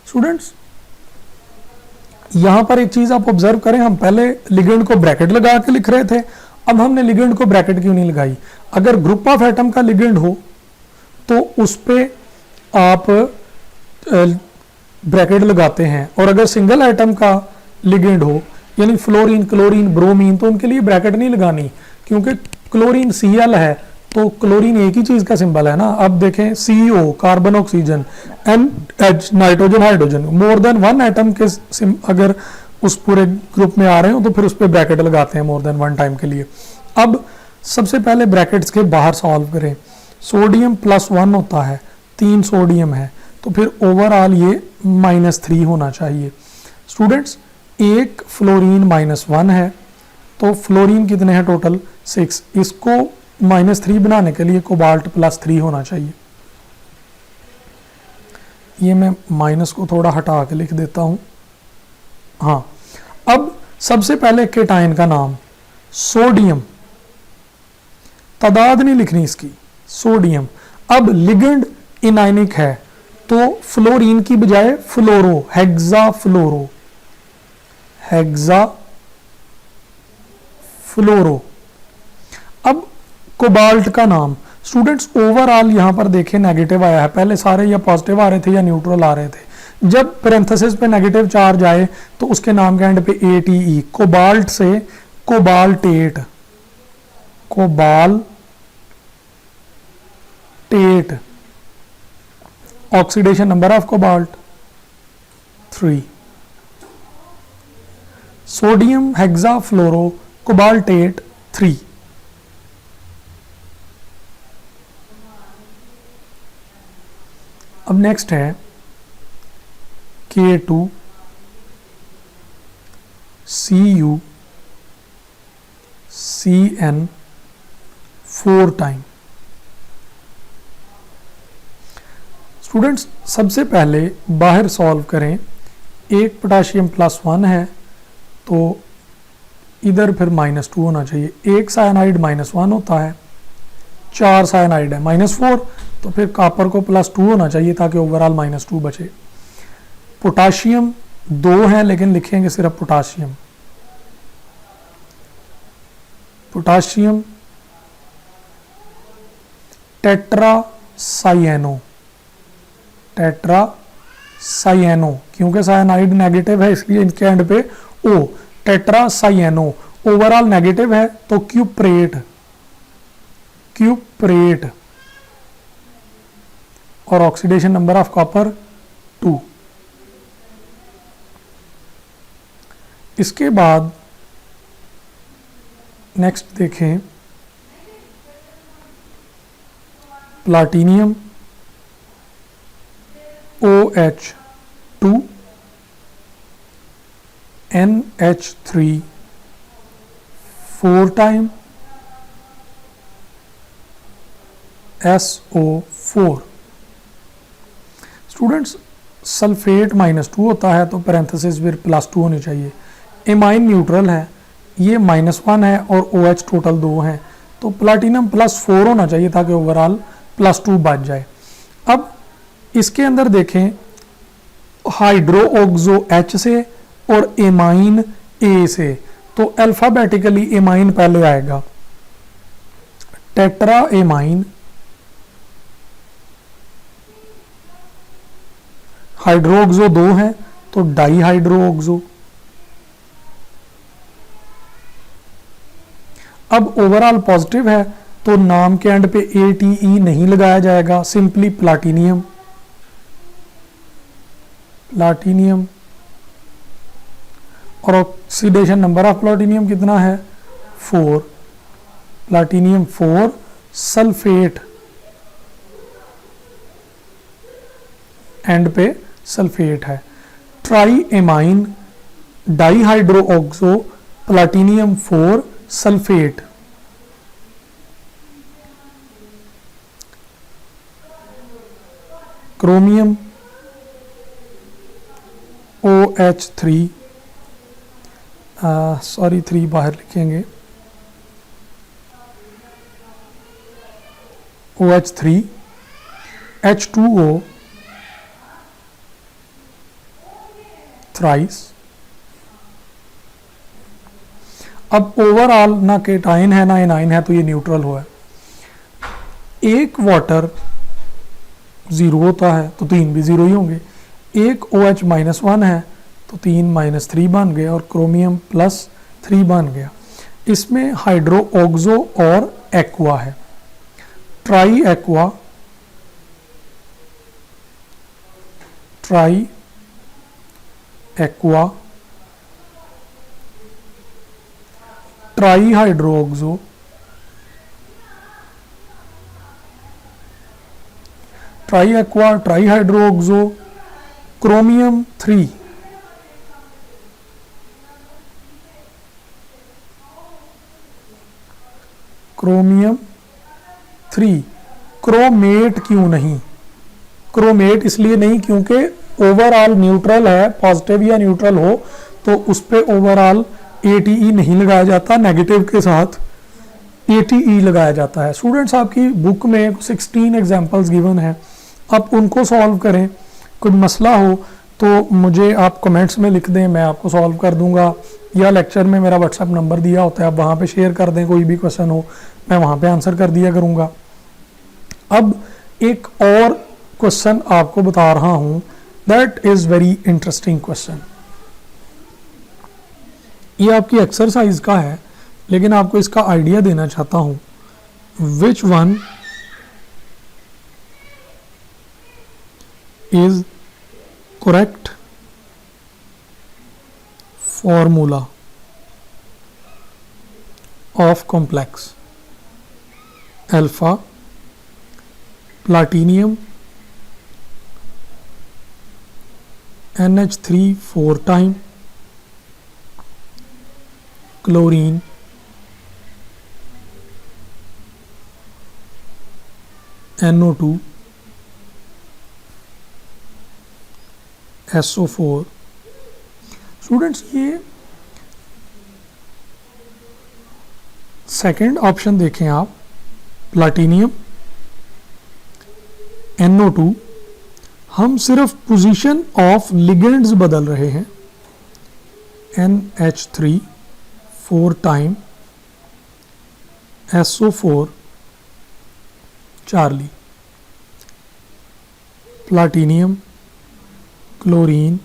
स्टूडेंट्स यहां पर एक चीज आप ऑब्जर्व करें, हम पहले लिगेंड को ब्रैकेट लगा के लिख रहे थे, अब हमने लिगेंड को ब्रैकेट क्यों नहीं लगाई? अगर ग्रुप ऑफ एटम का लिगेंड हो तो उस पे आप ब्रैकेट लगाते हैं, और अगर सिंगल एटम का लिगेंड हो यानी फ्लोरीन, क्लोरीन, ब्रोमीन, तो उनके लिए ब्रैकेट नहीं लगानी, क्योंकि क्लोरीन Cl है तो क्लोरीन एक ही चीज का सिंबल है ना। अब देखें CO carbon oxygen, NH nitrogen hydrogen, more than one atom के अगर उस पूरे ग्रुप में आ रहे हो तो फिर उस पर ब्रैकेट लगाते हैं मोर देन वन टाइम के लिए। अब सबसे पहले ब्रैकेट्स के बाहर सॉल्व करें। सोडियम +1 होता है, 3 सोडियम है, तो फिर ओवरऑल ये -3 होना चाहिए। स्टूडेंट्स एक फ्लोरीन -1 है, तो फ्लोरीन कितने हैं टोटल? 6। इसको -3 बनाने के लिए कोबाल्ट +3 होना चाहिए। ये मैं माइनस को थोड़ा हटा के लिख देता हूं। हाँ, अब सबसे पहले केटाइन का नाम सोडियम, तादाद नहीं लिखनी इसकी, सोडियम। अब लिगेंड इनाइनिक है तो फ्लोरीन की बजाय फ्लोरो, हेक्सा फ्लोरो। अब कोबाल्ट का नाम, स्टूडेंट्स ओवरऑल यहां पर देखें नेगेटिव आया है, पहले सारे या पॉजिटिव आ रहे थे या न्यूट्रल आ रहे थे। जब पैरेंथेसिस पे नेगेटिव चार्ज आए तो उसके नाम के एंड पे ATE, कोबाल्ट से cobaltate. Oxidation number of cobalt 3। Sodium hexa fluoro cobaltate 3। अब नेक्स्ट है K2CuCN 4 टाइम। स्टूडेंट्स सबसे पहले बाहर सॉल्व करें, एक पोटाशियम +1 है तो इधर फिर -2 होना चाहिए। एक साइनाइड -1 होता है, 4 साइनाइड है -4, तो फिर कॉपर को +2 होना चाहिए ताकि ओवरऑल -2 बचे। पोटाशियम 2 है लेकिन लिखेंगे सिर्फ पोटाशियम, टेट्रासाइएनो, क्योंकि साइनाइड नेगेटिव है इसलिए इनके एंड पे O, टेट्रासाइएनो। ओवरऑल नेगेटिव है तो क्यूप्रेट, और ऑक्सीडेशन नंबर ऑफ कॉपर 2। इसके बाद नेक्स्ट देखें, platinum OH2 NH3 4 time SO4। Students sulphate -2 होता है तो पैरेंथेसिस फिर +2 होनी चाहिए। एमाइन न्यूट्रल है, ये -1 है और OH टोटल 2 हैं, तो प्लाटिनम +4 होना चाहिए ताकि ओवरऑल +2 बच जाए। अब इसके अंदर देखें, हाइड्रो ऑक्सो H से और एमाइन A से, तो अल्फाबेटिकली एमाइन पहले आएगा, टेट्रा एमाइन हाइड्रोक्सो 2 हैं तो डाई हाइड्रोक्सो। अब ओवरऑल पॉजिटिव है तो नाम के एंड पे ATE नहीं लगाया जाएगा, सिंपली प्लाटिनियम। प्लाटिनियम और ऑक्सीडेशन नंबर ऑफ प्लाटिनियम कितना है 4, प्लाटिनियम 4 सल्फेट, एंड पे सल्फेट है। Triamine dihydroxo platinum 4 sulfate. Chromium OH3, sorry 3 बाहर लिखेंगे, OH3 H2O थ्राइस। अब ओवरऑल ना केटाइन है ना एनाइन है तो ये न्यूट्रल हुआ है। एक वाटर 0 होता है तो 3 भी 0 ही होंगे। एक OH-1 है तो 3 -3 बन गए और क्रोमियम +3 बन गया। इसमें हाइड्रोक्सो और एक्वा है। Try aqua, try aqua, try hydroxo, try aqua, try hydroxo, chromium 3, chromium 3। Chromate क्यों नहीं? क्रोमेट इसलिए नहीं क्योंकि ओवरऑल न्यूट्रल है, पॉजिटिव या न्यूट्रल हो तो उस पर ओवरऑल ATE नहीं लगाया जाता, नेगेटिव के साथ ATE लगाया जाता है। स्टूडेंट्स आपकी बुक में 16 एग्जांपल्स गिवन है, आप उनको सॉल्व करें। कोई मसला हो तो मुझे आप कमेंट्स में लिख दें, मैं आपको सॉल्व कर दूंगा, या लेक्चर में मेरा व्हाट्सएप नंबर दिया होता है, आप वहाँ पे शेयर कर दें, कोई भी क्वेश्चन हो मैं वहाँ पे आंसर कर दिया करूँगा। अब एक और क्वेश्चन आपको बता रहा हूँ, that is very interesting question. ये आपकी एक्सरसाइज का है लेकिन आपको इसका आइडिया देना चाहता हूँ। Which one is correct formula of complex alpha platinum NH3 4 time chlorine NO2 SO4। Students ये सेकंड ऑप्शन देखें आप, प्लाटिनियम NO2, हम सिर्फ पोजीशन ऑफ लिगेंड्स बदल रहे हैं। NH3 4 time SO4 Charlie, platinum, chlorine,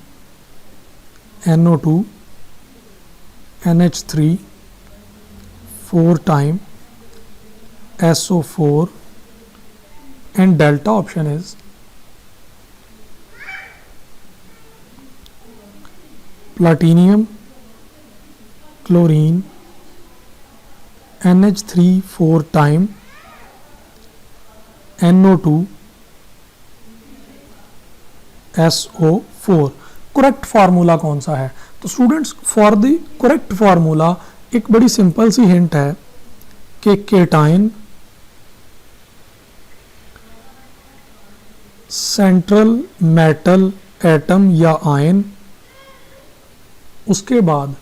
NO2, NH3 4 time SO4 and delta option is platinum, chlorine, NH3 4 time NO2 SO4। Correct formula कौन सा है? तो students for the correct formula एक बड़ी सिंपल सी hint है कि केटाइन सेंट्रल मेटल एटम या ion, उसके बाद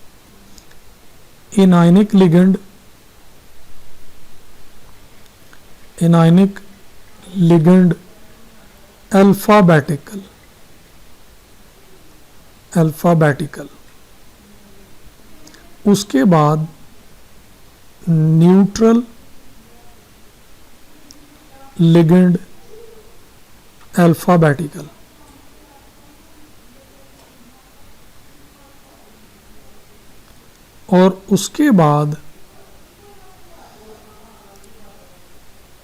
anionic ligand, anionic ligand alphabetical, alphabetical, उसके बाद न्यूट्रल लिगेंड अल्फाबेटिकल, और उसके बाद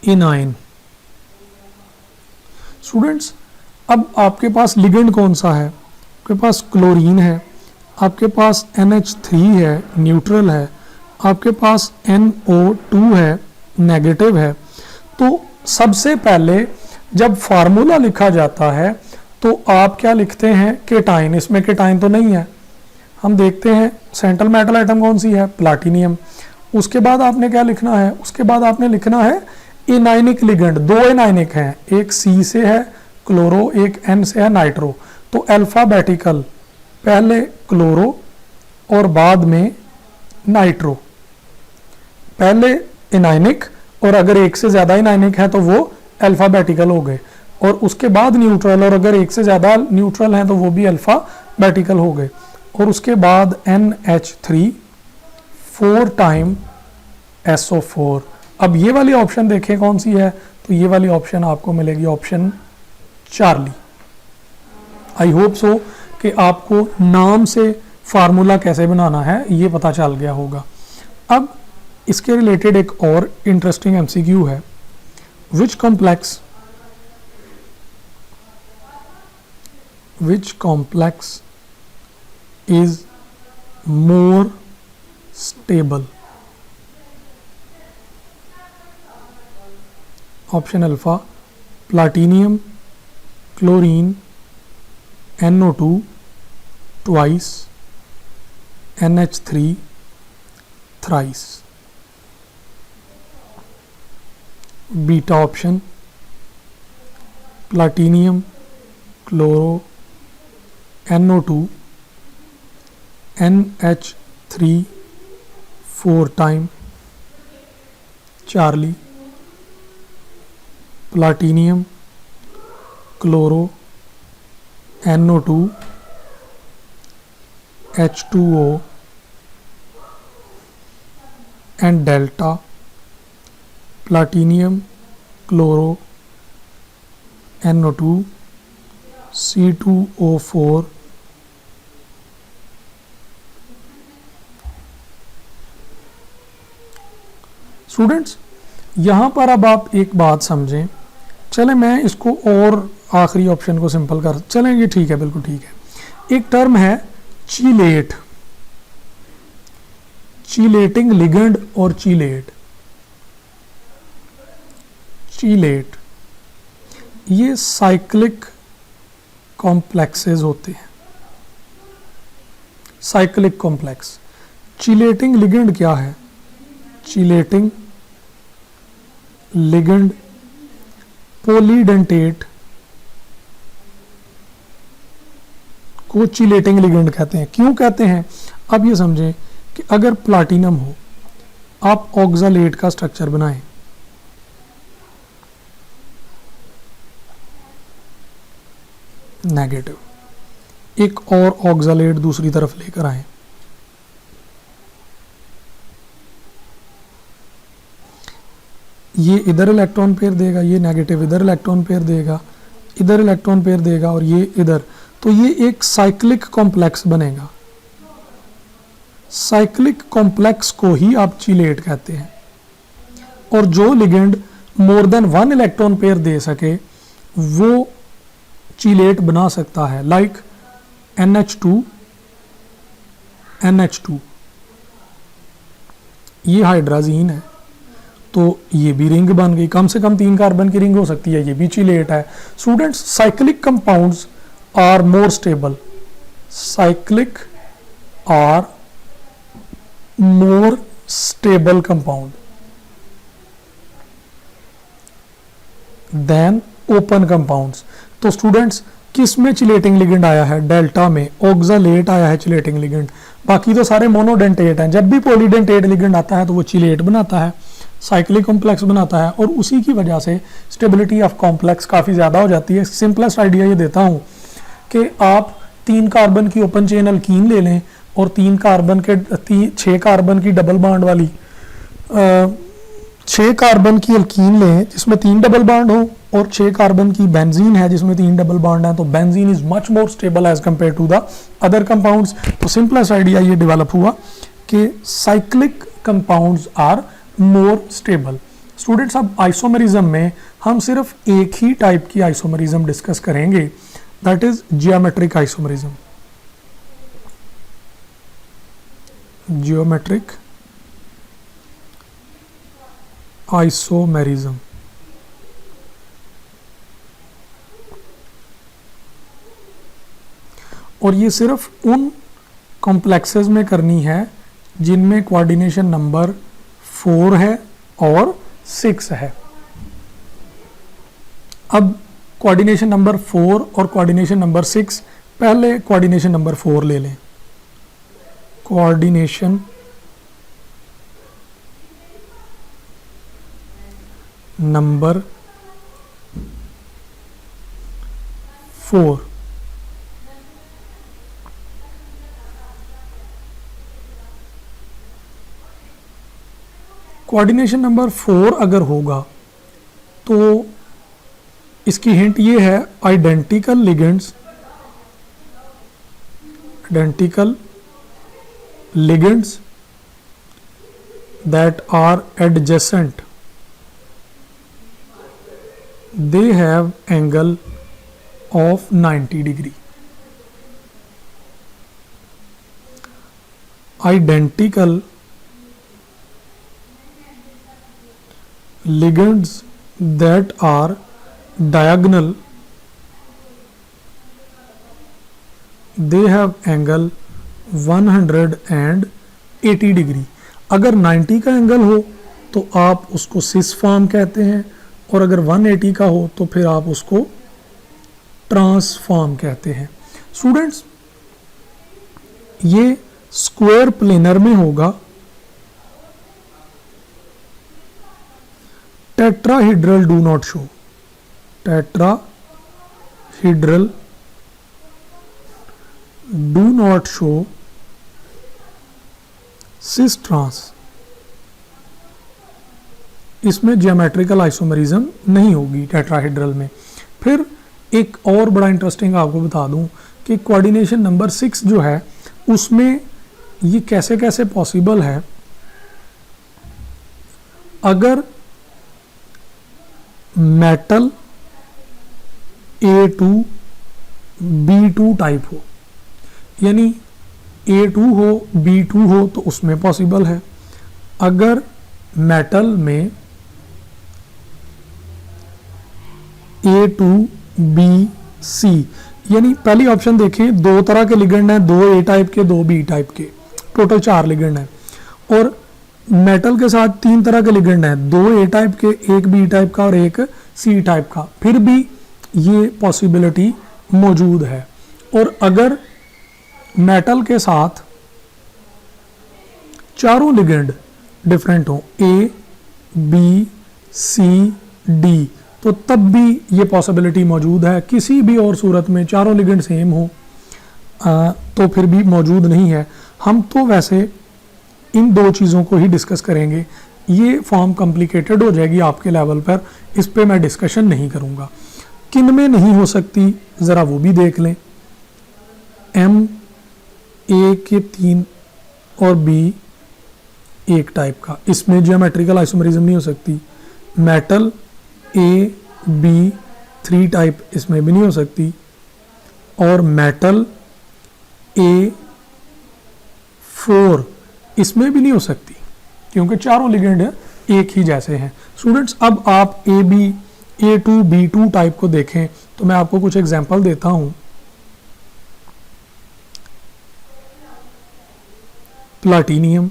इनाइन। स्टूडेंट्स, अब आपके पास लिगेंड कौन सा है? आपके पास क्लोरीन है, आपके पास NH3 है, न्यूट्रल है, आपके पास NO2 है, नेगेटिव है। तो सबसे पहले जब फार्मूला लिखा जाता है तो आप क्या लिखते हैं? केटाइन। इसमें केटाइन तो नहीं है। हम देखते हैं सेंट्रल मेटल आइटम कौन सी है? प्लाटिनियम। उसके बाद आपने क्या लिखना है? उसके बाद आपने लिखना है इनाइनिक लिगेंड। दो इनाइनिक हैं, एक C से है क्लोरो, एक N से है नाइट्रो। तो अल्फाबेटिकल, पहले क्लोरो और बाद में नाइट्रो। पहले इनाइनिक, और अगर एक से ज़्यादा इनाइनिक है तो वो अल्फाबेटिकल हो गए, और उसके बाद न्यूट्रल, और अगर एक से ज़्यादा न्यूट्रल हैं तो वो भी अल्फाबेटिकल हो गए, और उसके बाद NH3 4 टाइम SO4। अब ये वाली ऑप्शन देखें कौन सी है? तो ये वाली ऑप्शन आपको मिलेगी ऑप्शन चार्ली। आई होप सो कि आपको नाम से फार्मूला कैसे बनाना है ये पता चल गया होगा। अब इसके रिलेटेड एक और इंटरेस्टिंग MCQ है। Which complex is more stable? Option alpha platinum, chlorine, NO2 twice, NH3 thrice. Beta option platinum, chloro, NO2, NH3 4 time Charlie, platinum, chloro, NO2, H2O and delta, platinum, chloro, NO2, C2O4, students यहाँ पर अब आप एक बात समझें। चलें मैं इसको और आखिरी ऑप्शन को सिंपल कर, चलें ये ठीक है, बिल्कुल ठीक है। एक टर्म है चीलेट, चीलेटिंग लिगेंड और चीलेट। चीलेट ये साइक्लिक कॉम्प्लेक्सेस होते हैं, साइक्लिक कॉम्प्लेक्स। चीलेटिंग लिगेंड क्या है? चीलेटिंग लिगेंड पॉलीडेंटेट को चीलेटिंग लिगेंड कहते हैं। क्यों कहते हैं? अब ये समझें कि अगर प्लाटिनम हो, आप ऑक्सालेट का स्ट्रक्चर बनाएं, नेगेटिव, एक और ऑक्सालेट दूसरी तरफ लेकर आए, ये इधर इलेक्ट्रॉन पेयर देगा, ये नेगेटिव इधर इलेक्ट्रॉन पेयर देगा, इधर इलेक्ट्रॉन पेयर देगा और ये इधर, तो ये एक साइक्लिक कॉम्प्लेक्स बनेगा। साइक्लिक कॉम्प्लेक्स को ही आप चीलेट कहते हैं। और जो ligand more than 1 electron pair दे सके वो चीलेट बना सकता है, लाइक NH2 NH2, ये हाइड्राजीन है तो ये भी रिंग बन गई, कम से कम 3 कार्बन की रिंग हो सकती है, ये भी चीलेट है। Students cyclic compounds are more stable, cyclic are more stable compound than open compounds. तो स्टूडेंट्स किस में चिलेटिंग लिगेंड आया है? डेल्टा में ऑक्सालेट आया है चिलेटिंग लिगेंड, बाकी तो सारे मोनोडेंटेट हैं। जब भी पॉलीडेंटेट लिगेंड आता है तो वो चिलेट बनाता है, साइक्लिक कॉम्प्लेक्स बनाता है, और उसी की वजह से स्टेबिलिटी ऑफ कॉम्प्लेक्स काफ़ी ज़्यादा हो जाती है। सिंपलेस्ट आइडिया ये देता हूँ कि आप 3 कार्बन की ओपन चेन अल्कीन ले लें और 6 कार्बन की डबल बॉन्ड वाली 6 कार्बन की अल्कीन लें जिसमें 3 डबल बॉन्ड हो, और 6 कार्बन की बेंजीन है जिसमें 3 डबल बॉन्ड है, तो benzene is much more stable as compare to the other compounds. तो सिंपलेस्ट आइडिया ये डेवलप हुआ कि cyclic compounds are more stable. Students अब आइसोमरिज्म में हम सिर्फ एक ही टाइप की आइसोमरिज्म डिस्कस करेंगे, that is geometric isomerism. Geometric isomerism. और ये सिर्फ उन कॉम्प्लेक्सेस में करनी है जिनमें कोऑर्डिनेशन नंबर 4 है और 6 है। अब कोऑर्डिनेशन नंबर 4 और कोऑर्डिनेशन नंबर 6, पहले कोऑर्डिनेशन नंबर 4 ले लें। कोऑर्डिनेशन नंबर 4 कोऑर्डिनेशन नंबर 4 अगर होगा तो इसकी हिंट ये है, identical ligands, that are adjacent, they have angle of 90 degree. Identical ligands that are diagonal, they have angle 180 degree. अगर 90 का एंगल हो तो आप उसको सिस फॉर्म कहते हैं, और अगर 180 का हो तो फिर आप उसको ट्रांसफॉर्म कहते हैं। स्टूडेंट्स ये स्क्वायर प्लेनर में होगा, tetrahedral do not show, tetrahedral do not show cis trans. इसमें जियोमेट्रिकल आइसोमरिज्म नहीं होगी टेट्राहीड्रल में। फिर एक और बड़ा इंटरेस्टिंग आपको बता दूं कि कोऑर्डिनेशन नंबर 6 जो है उसमें ये कैसे कैसे पॉसिबल है। अगर मेटल A2 B2 टाइप हो, यानी A2 हो B2 हो तो उसमें पॉसिबल है। अगर मेटल में A2 B C, यानी पहली ऑप्शन देखें, दो तरह के लिगेंड हैं, दो A टाइप के, दो B टाइप के, टोटल 4 लिगेंड हैं। और मेटल के साथ 3 तरह के लिगेंड हैं, 2 A टाइप के, एक B टाइप का और एक C टाइप का, फिर भी ये पॉसिबिलिटी मौजूद है। और अगर मेटल के साथ चारों लिगेंड डिफरेंट हो, A B C D, तो तब भी ये पॉसिबिलिटी मौजूद है। किसी भी और सूरत में चारों लिगेंड सेम हो तो फिर भी मौजूद नहीं है। हम तो वैसे इन दो चीज़ों को ही डिस्कस करेंगे। ये फॉर्म कॉम्प्लिकेटेड हो जाएगी आपके लेवल पर, इस पे मैं डिस्कशन नहीं करूँगा। किन में नहीं हो सकती ज़रा वो भी देख लें। M A के 3 और B एक टाइप का, इसमें जियोमेट्रिकल आइसोमरिज्म नहीं हो सकती। मेटल A B 3 टाइप, इसमें भी नहीं हो सकती। और मेटल A 4 इसमें भी नहीं हो सकती, क्योंकि चारों लिगेंड एक ही जैसे हैं। स्टूडेंट्स अब आप A2 B2 टाइप को देखें तो मैं आपको कुछ एग्जांपल देता हूं। Platinum,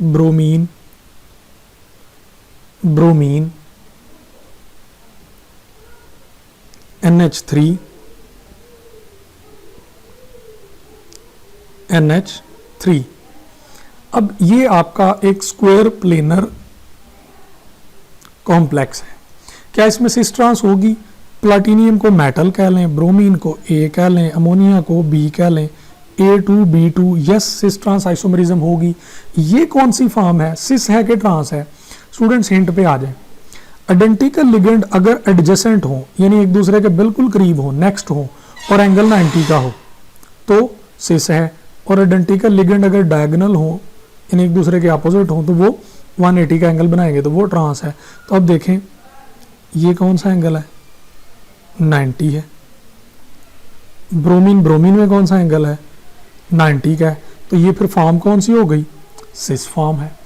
bromine, NH3, NH3। अब ये आपका एक स्क्वायर प्लेनर कॉम्प्लेक्स है। क्या इसमें सिस ट्रांस होगी? प्लाटिनियम को मेटल कह लें, ब्रोमीन को A कह लें, अमोनिया को B कह लें, A2 B2, yes cis trans isomerism होगी। ये कौन सी फॉर्म है, सिस है कि ट्रांस है? स्टूडेंट्स हिंट पे आ जाए। आइडेंटिकल लिगेंड अगर एडजेसेंट हो, यानी एक दूसरे के बिल्कुल करीब हो, नेक्स्ट हो, और एंगल 90 का हो, तो सिस है, और आइडेंटिकल लिगेंड अगर डायगोनल हो, इन एक दूसरे के अपोजिट हो, तो वो 180 का एंगल बनाएंगे, तो वो ट्रांस है। तो अब देखें ये कौन सा एंगल है, 90 है। ब्रोमीन ब्रोमीन में कौन सा एंगल है, 90 का है। तो ये फिर फॉर्म कौन सी हो गई, सिस फॉर्म है।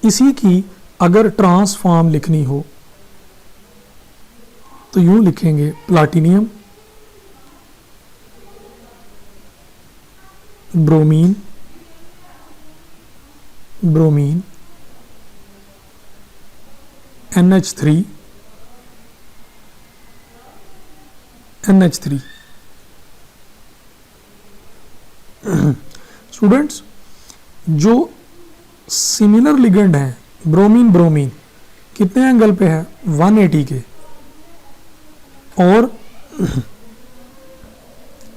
इसी की अगर ट्रांस फॉर्म लिखनी हो तो यूं लिखेंगे, platinum bromine bromine NH3 NH3। Students, जो सिमिलर लिगेंड है ब्रोमीन ब्रोमीन कितने एंगल पे है, 180 के, और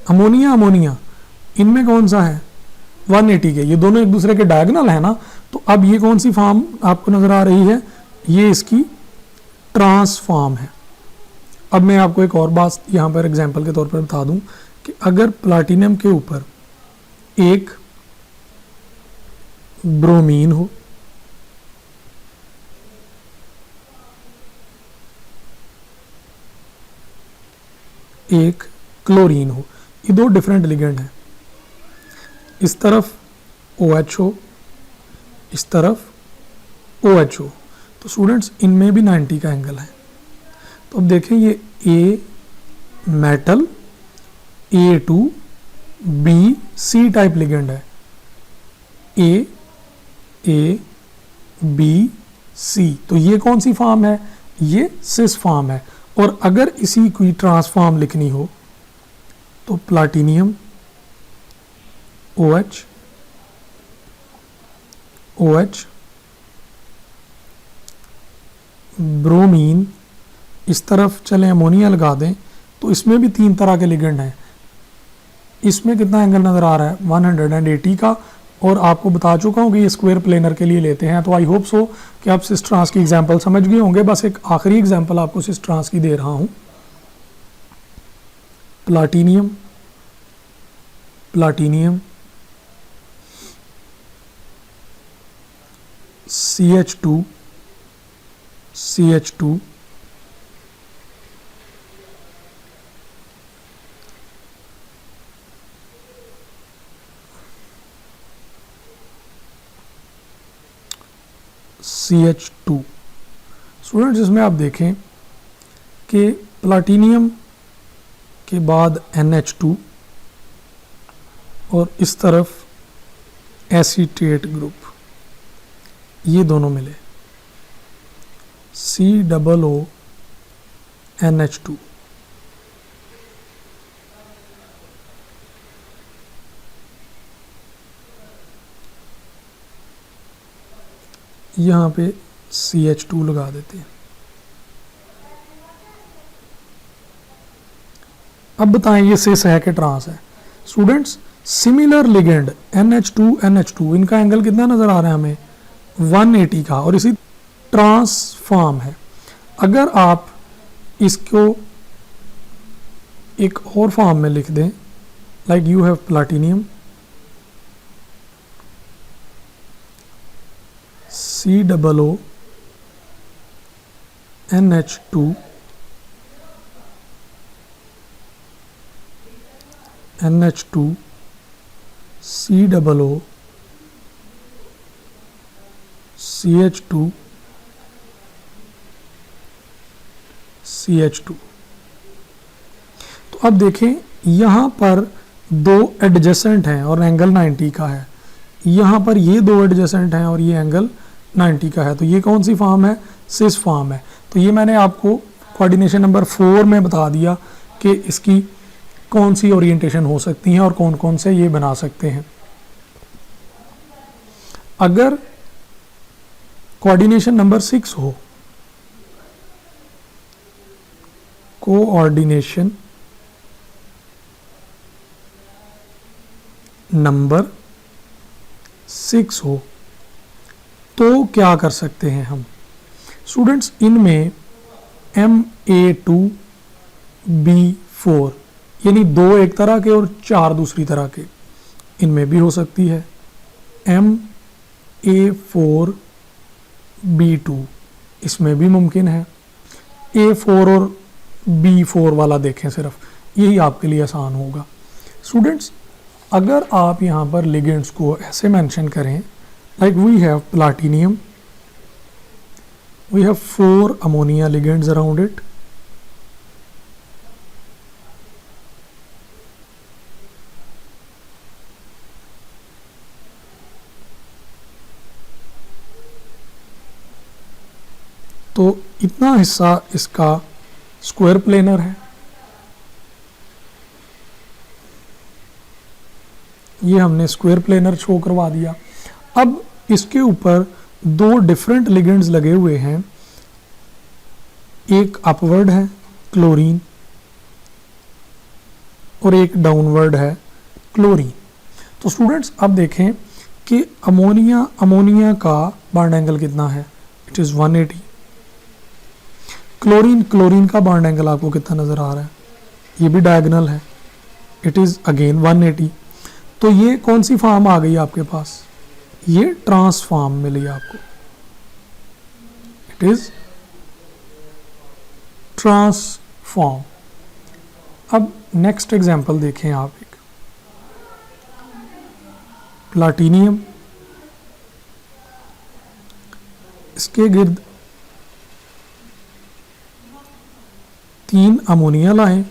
अमोनिया अमोनिया इनमें कौन सा है, 180 के। ये दोनों एक दूसरे के डायगोनल है ना। तो अब ये कौन सी फॉर्म आपको नजर आ रही है, ये इसकी ट्रांस फॉर्म है। अब मैं आपको एक और बात यहाँ पर एग्जांपल के तौर पर बता दूं कि अगर प्लाटिनम के ऊपर एक ब्रोमीन हो, एक क्लोरीन हो, ये दो डिफरेंट लिगेंड हैं, इस तरफ OH हो, इस तरफ OH हो, तो स्टूडेंट्स इनमें भी 90 का एंगल है। तो अब देखें ये A metal, A2B C type ligand है, AABC। तो ये कौन सी फॉर्म है, ये सिस फॉर्म है। और अगर इसी की ट्रांसफॉर्म लिखनी हो तो प्लाटिनियम OH OH ब्रोमीन, इस तरफ चले अमोनिया लगा दें, तो इसमें भी 3 तरह के लिगेंड हैं। इसमें कितना एंगल नज़र आ रहा है, 180 का। और आपको बता चुका हूँ कि ये स्क्वायर प्लेनर के लिए लेते हैं। तो आई होप सो कि आप सिस ट्रांस की एग्जांपल समझ गए होंगे। बस एक आखिरी एग्जांपल आपको सिस ट्रांस की दे रहा हूँ। Platinum platinum CH2 CH2 CH2। Students, इसमें आप देखें कि प्लाटिनियम के बाद NH2 और इस तरफ एसीटेट ग्रुप, ये दोनों मिले, COONH2। यहाँ पे CH2 लगा देते हैं। अब बताएं ये सिस है कि ट्रांस है। स्टूडेंट्स, सिमिलर लिगेंड NH2 इनका एंगल कितना नजर आ रहा है हमें, 180 का, और इसी ट्रांसफॉर्म है। अगर आप इसको एक और फॉर्म में लिख दें, like you have platinum COONH2 NH2 COO CH2 CH2। तो अब देखें यहाँ पर दो एडजेसेंट हैं और एंगल 90 का है, यहाँ पर ये दो एडजेसेंट हैं और ये एंगल 90 का है। तो ये कौन सी फॉर्म है, सिस फॉर्म है। तो ये मैंने आपको कोऑर्डिनेशन नंबर 4 में बता दिया कि इसकी कौन सी ओरिएंटेशन हो सकती है और कौन कौन से ये बना सकते हैं। अगर कोऑर्डिनेशन नंबर 6 हो, कोऑर्डिनेशन नंबर 6 हो, तो क्या कर सकते हैं हम। स्टूडेंट्स, इनमें MA2B4 यानी 2 एक तरह के और 4 दूसरी तरह के, इनमें भी हो सकती है। MA4B2 इसमें भी मुमकिन है। A4 और B4 वाला देखें सिर्फ, यही आपके लिए आसान होगा। स्टूडेंट्स, अगर आप यहाँ पर लिगेंड्स को ऐसे मेंशन करें, like we have platinum, we have 4 ammonia ligands around it, तो इतना हिस्सा इसका स्क्वायर प्लेनर है। ये हमने स्क्वायर प्लेनर शो करवा दिया। अब इसके ऊपर 2 डिफरेंट लिगेंड्स लगे हुए हैं, एक अपवर्ड है क्लोरीन और एक डाउनवर्ड है क्लोरीन। तो स्टूडेंट्स अब देखें कि अमोनिया का बॉन्ड एंगल कितना है, इट इज़ 180। क्लोरीन का बॉन्ड एंगल आपको कितना नज़र आ रहा है, ये भी डायगोनल है, इट इज़ अगेन 180। तो ये कौन सी फॉर्म आ गई आपके पास, ये ट्रांस फॉर्म मिली आपको, इट इज़ ट्रांसफॉर्म। अब नेक्स्ट एग्जांपल देखें आप, एक प्लाटिनियम, इसके गिर्द 3 अमोनिया लाएं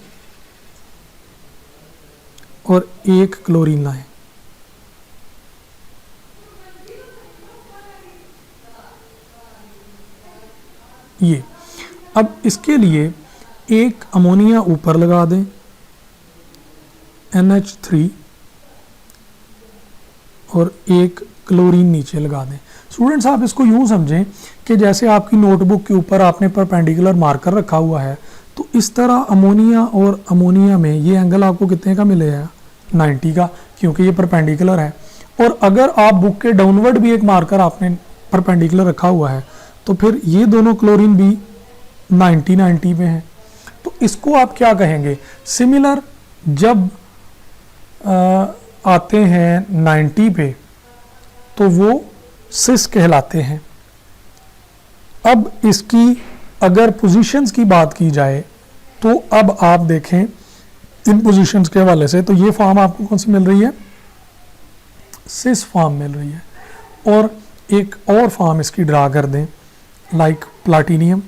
और 1 क्लोरीन लाएं। ये अब इसके लिए 1 अमोनिया ऊपर लगा दें, NH3, और 1 क्लोरीन नीचे लगा दें। स्टूडेंट्स, आप इसको यूं समझें कि जैसे आपकी नोटबुक के ऊपर आपने परपेंडिकुलर मार्कर रखा हुआ है, तो इस तरह अमोनिया और अमोनिया में ये एंगल आपको कितने का मिलेगा, 90 का, क्योंकि ये परपेंडिकुलर है। और अगर आप बुक के डाउनवर्ड भी एक मार्कर आपने परपेंडिकुलर रखा हुआ है, तो फिर ये दोनों क्लोरीन भी 90 पे हैं। तो इसको आप क्या कहेंगे, सिमिलर जब आते हैं 90 पे तो वो सिस कहलाते हैं। अब इसकी अगर पोजीशंस की बात की जाए, तो अब आप देखें इन पोजीशंस के हवाले से, तो ये फॉर्म आपको कौन सी मिल रही है, सिस फॉर्म मिल रही है। और एक और फॉर्म इसकी ड्रा कर दें, लाइक प्लाटिनियम,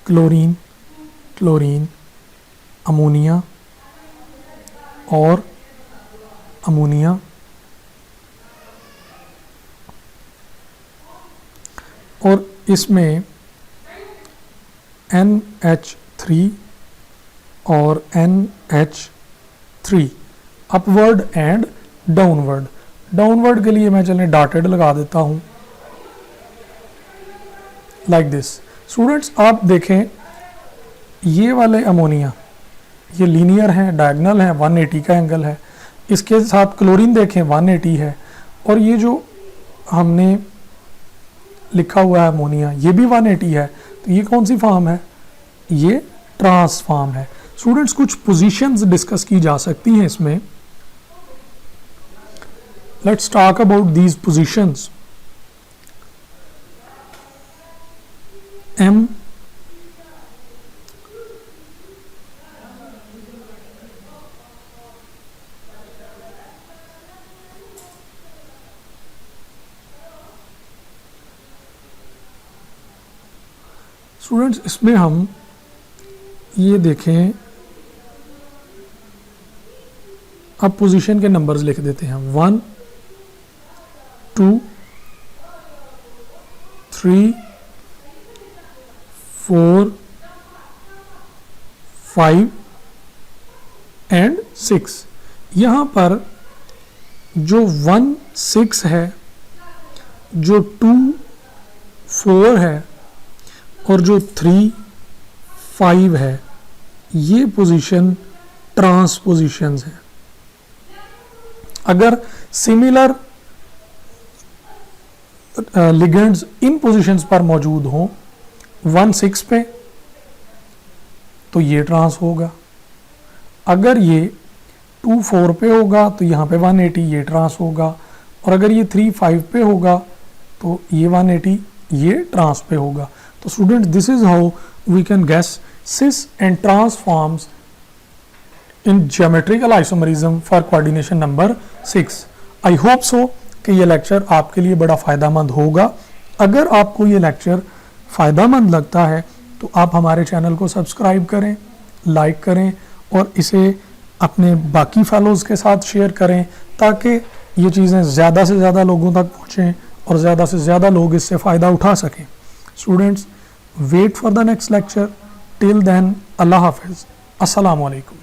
क्लोरीन, अमोनिया और अमोनिया, और इसमें NH3 और NH3 upward and downward. Downward के लिए मैं चलें डॉटेड लगा देता हूं, लाइक दिस। स्टूडेंट्स, आप देखें ये वाले अमोनिया ये लीनियर है, डायगोनल है, 180 का एंगल है। इसके साथ क्लोरीन देखें 180 है, और ये जो हमने लिखा हुआ है अमोनिया, ये भी 180 है। तो ये कौन सी फॉर्म है, ये ट्रांस फॉर्म है। स्टूडेंट्स, कुछ पोजीशंस डिस्कस की जा सकती हैं इसमें। Let's talk about these positions. M students, इसमें हम ये देखें, अब पोजीशन के नंबर्स लिख देते हैं, 1 2 3 4 5 एंड 6। यहाँ पर जो 1 6 है, जो 2 4 है और जो 3 5 है, ये पोजीशन ट्रांस पोजीशंस है। अगर सिमिलर लिगेंड्स इन पोजीशंस पर मौजूद हों 1/6 पे तो ये ट्रांस होगा, अगर ये 2/4 पे होगा तो यहाँ पे 180 ये ट्रांस होगा, और अगर ये 3/5 पे होगा तो ये 180 ये ट्रांस पे होगा। तो students this is how we can guess cis and trans forms in geometrical isomerism for coordination number 6। I hope so कि ये लेक्चर आपके लिए बड़ा फ़ायदामंद होगा। अगर आपको ये लेक्चर फ़ायदामंद लगता है तो आप हमारे चैनल को सब्सक्राइब करें, लाइक करें और इसे अपने बाकी फेलोज़ के साथ शेयर करें ताकि ये चीज़ें ज़्यादा से ज़्यादा लोगों तक पहुँचें और ज़्यादा से ज़्यादा लोग इससे फ़ायदा उठा सकें। Students wait for the next lecture, till then अल्लाह हाफिज़, अस्सलामु अलैकुम।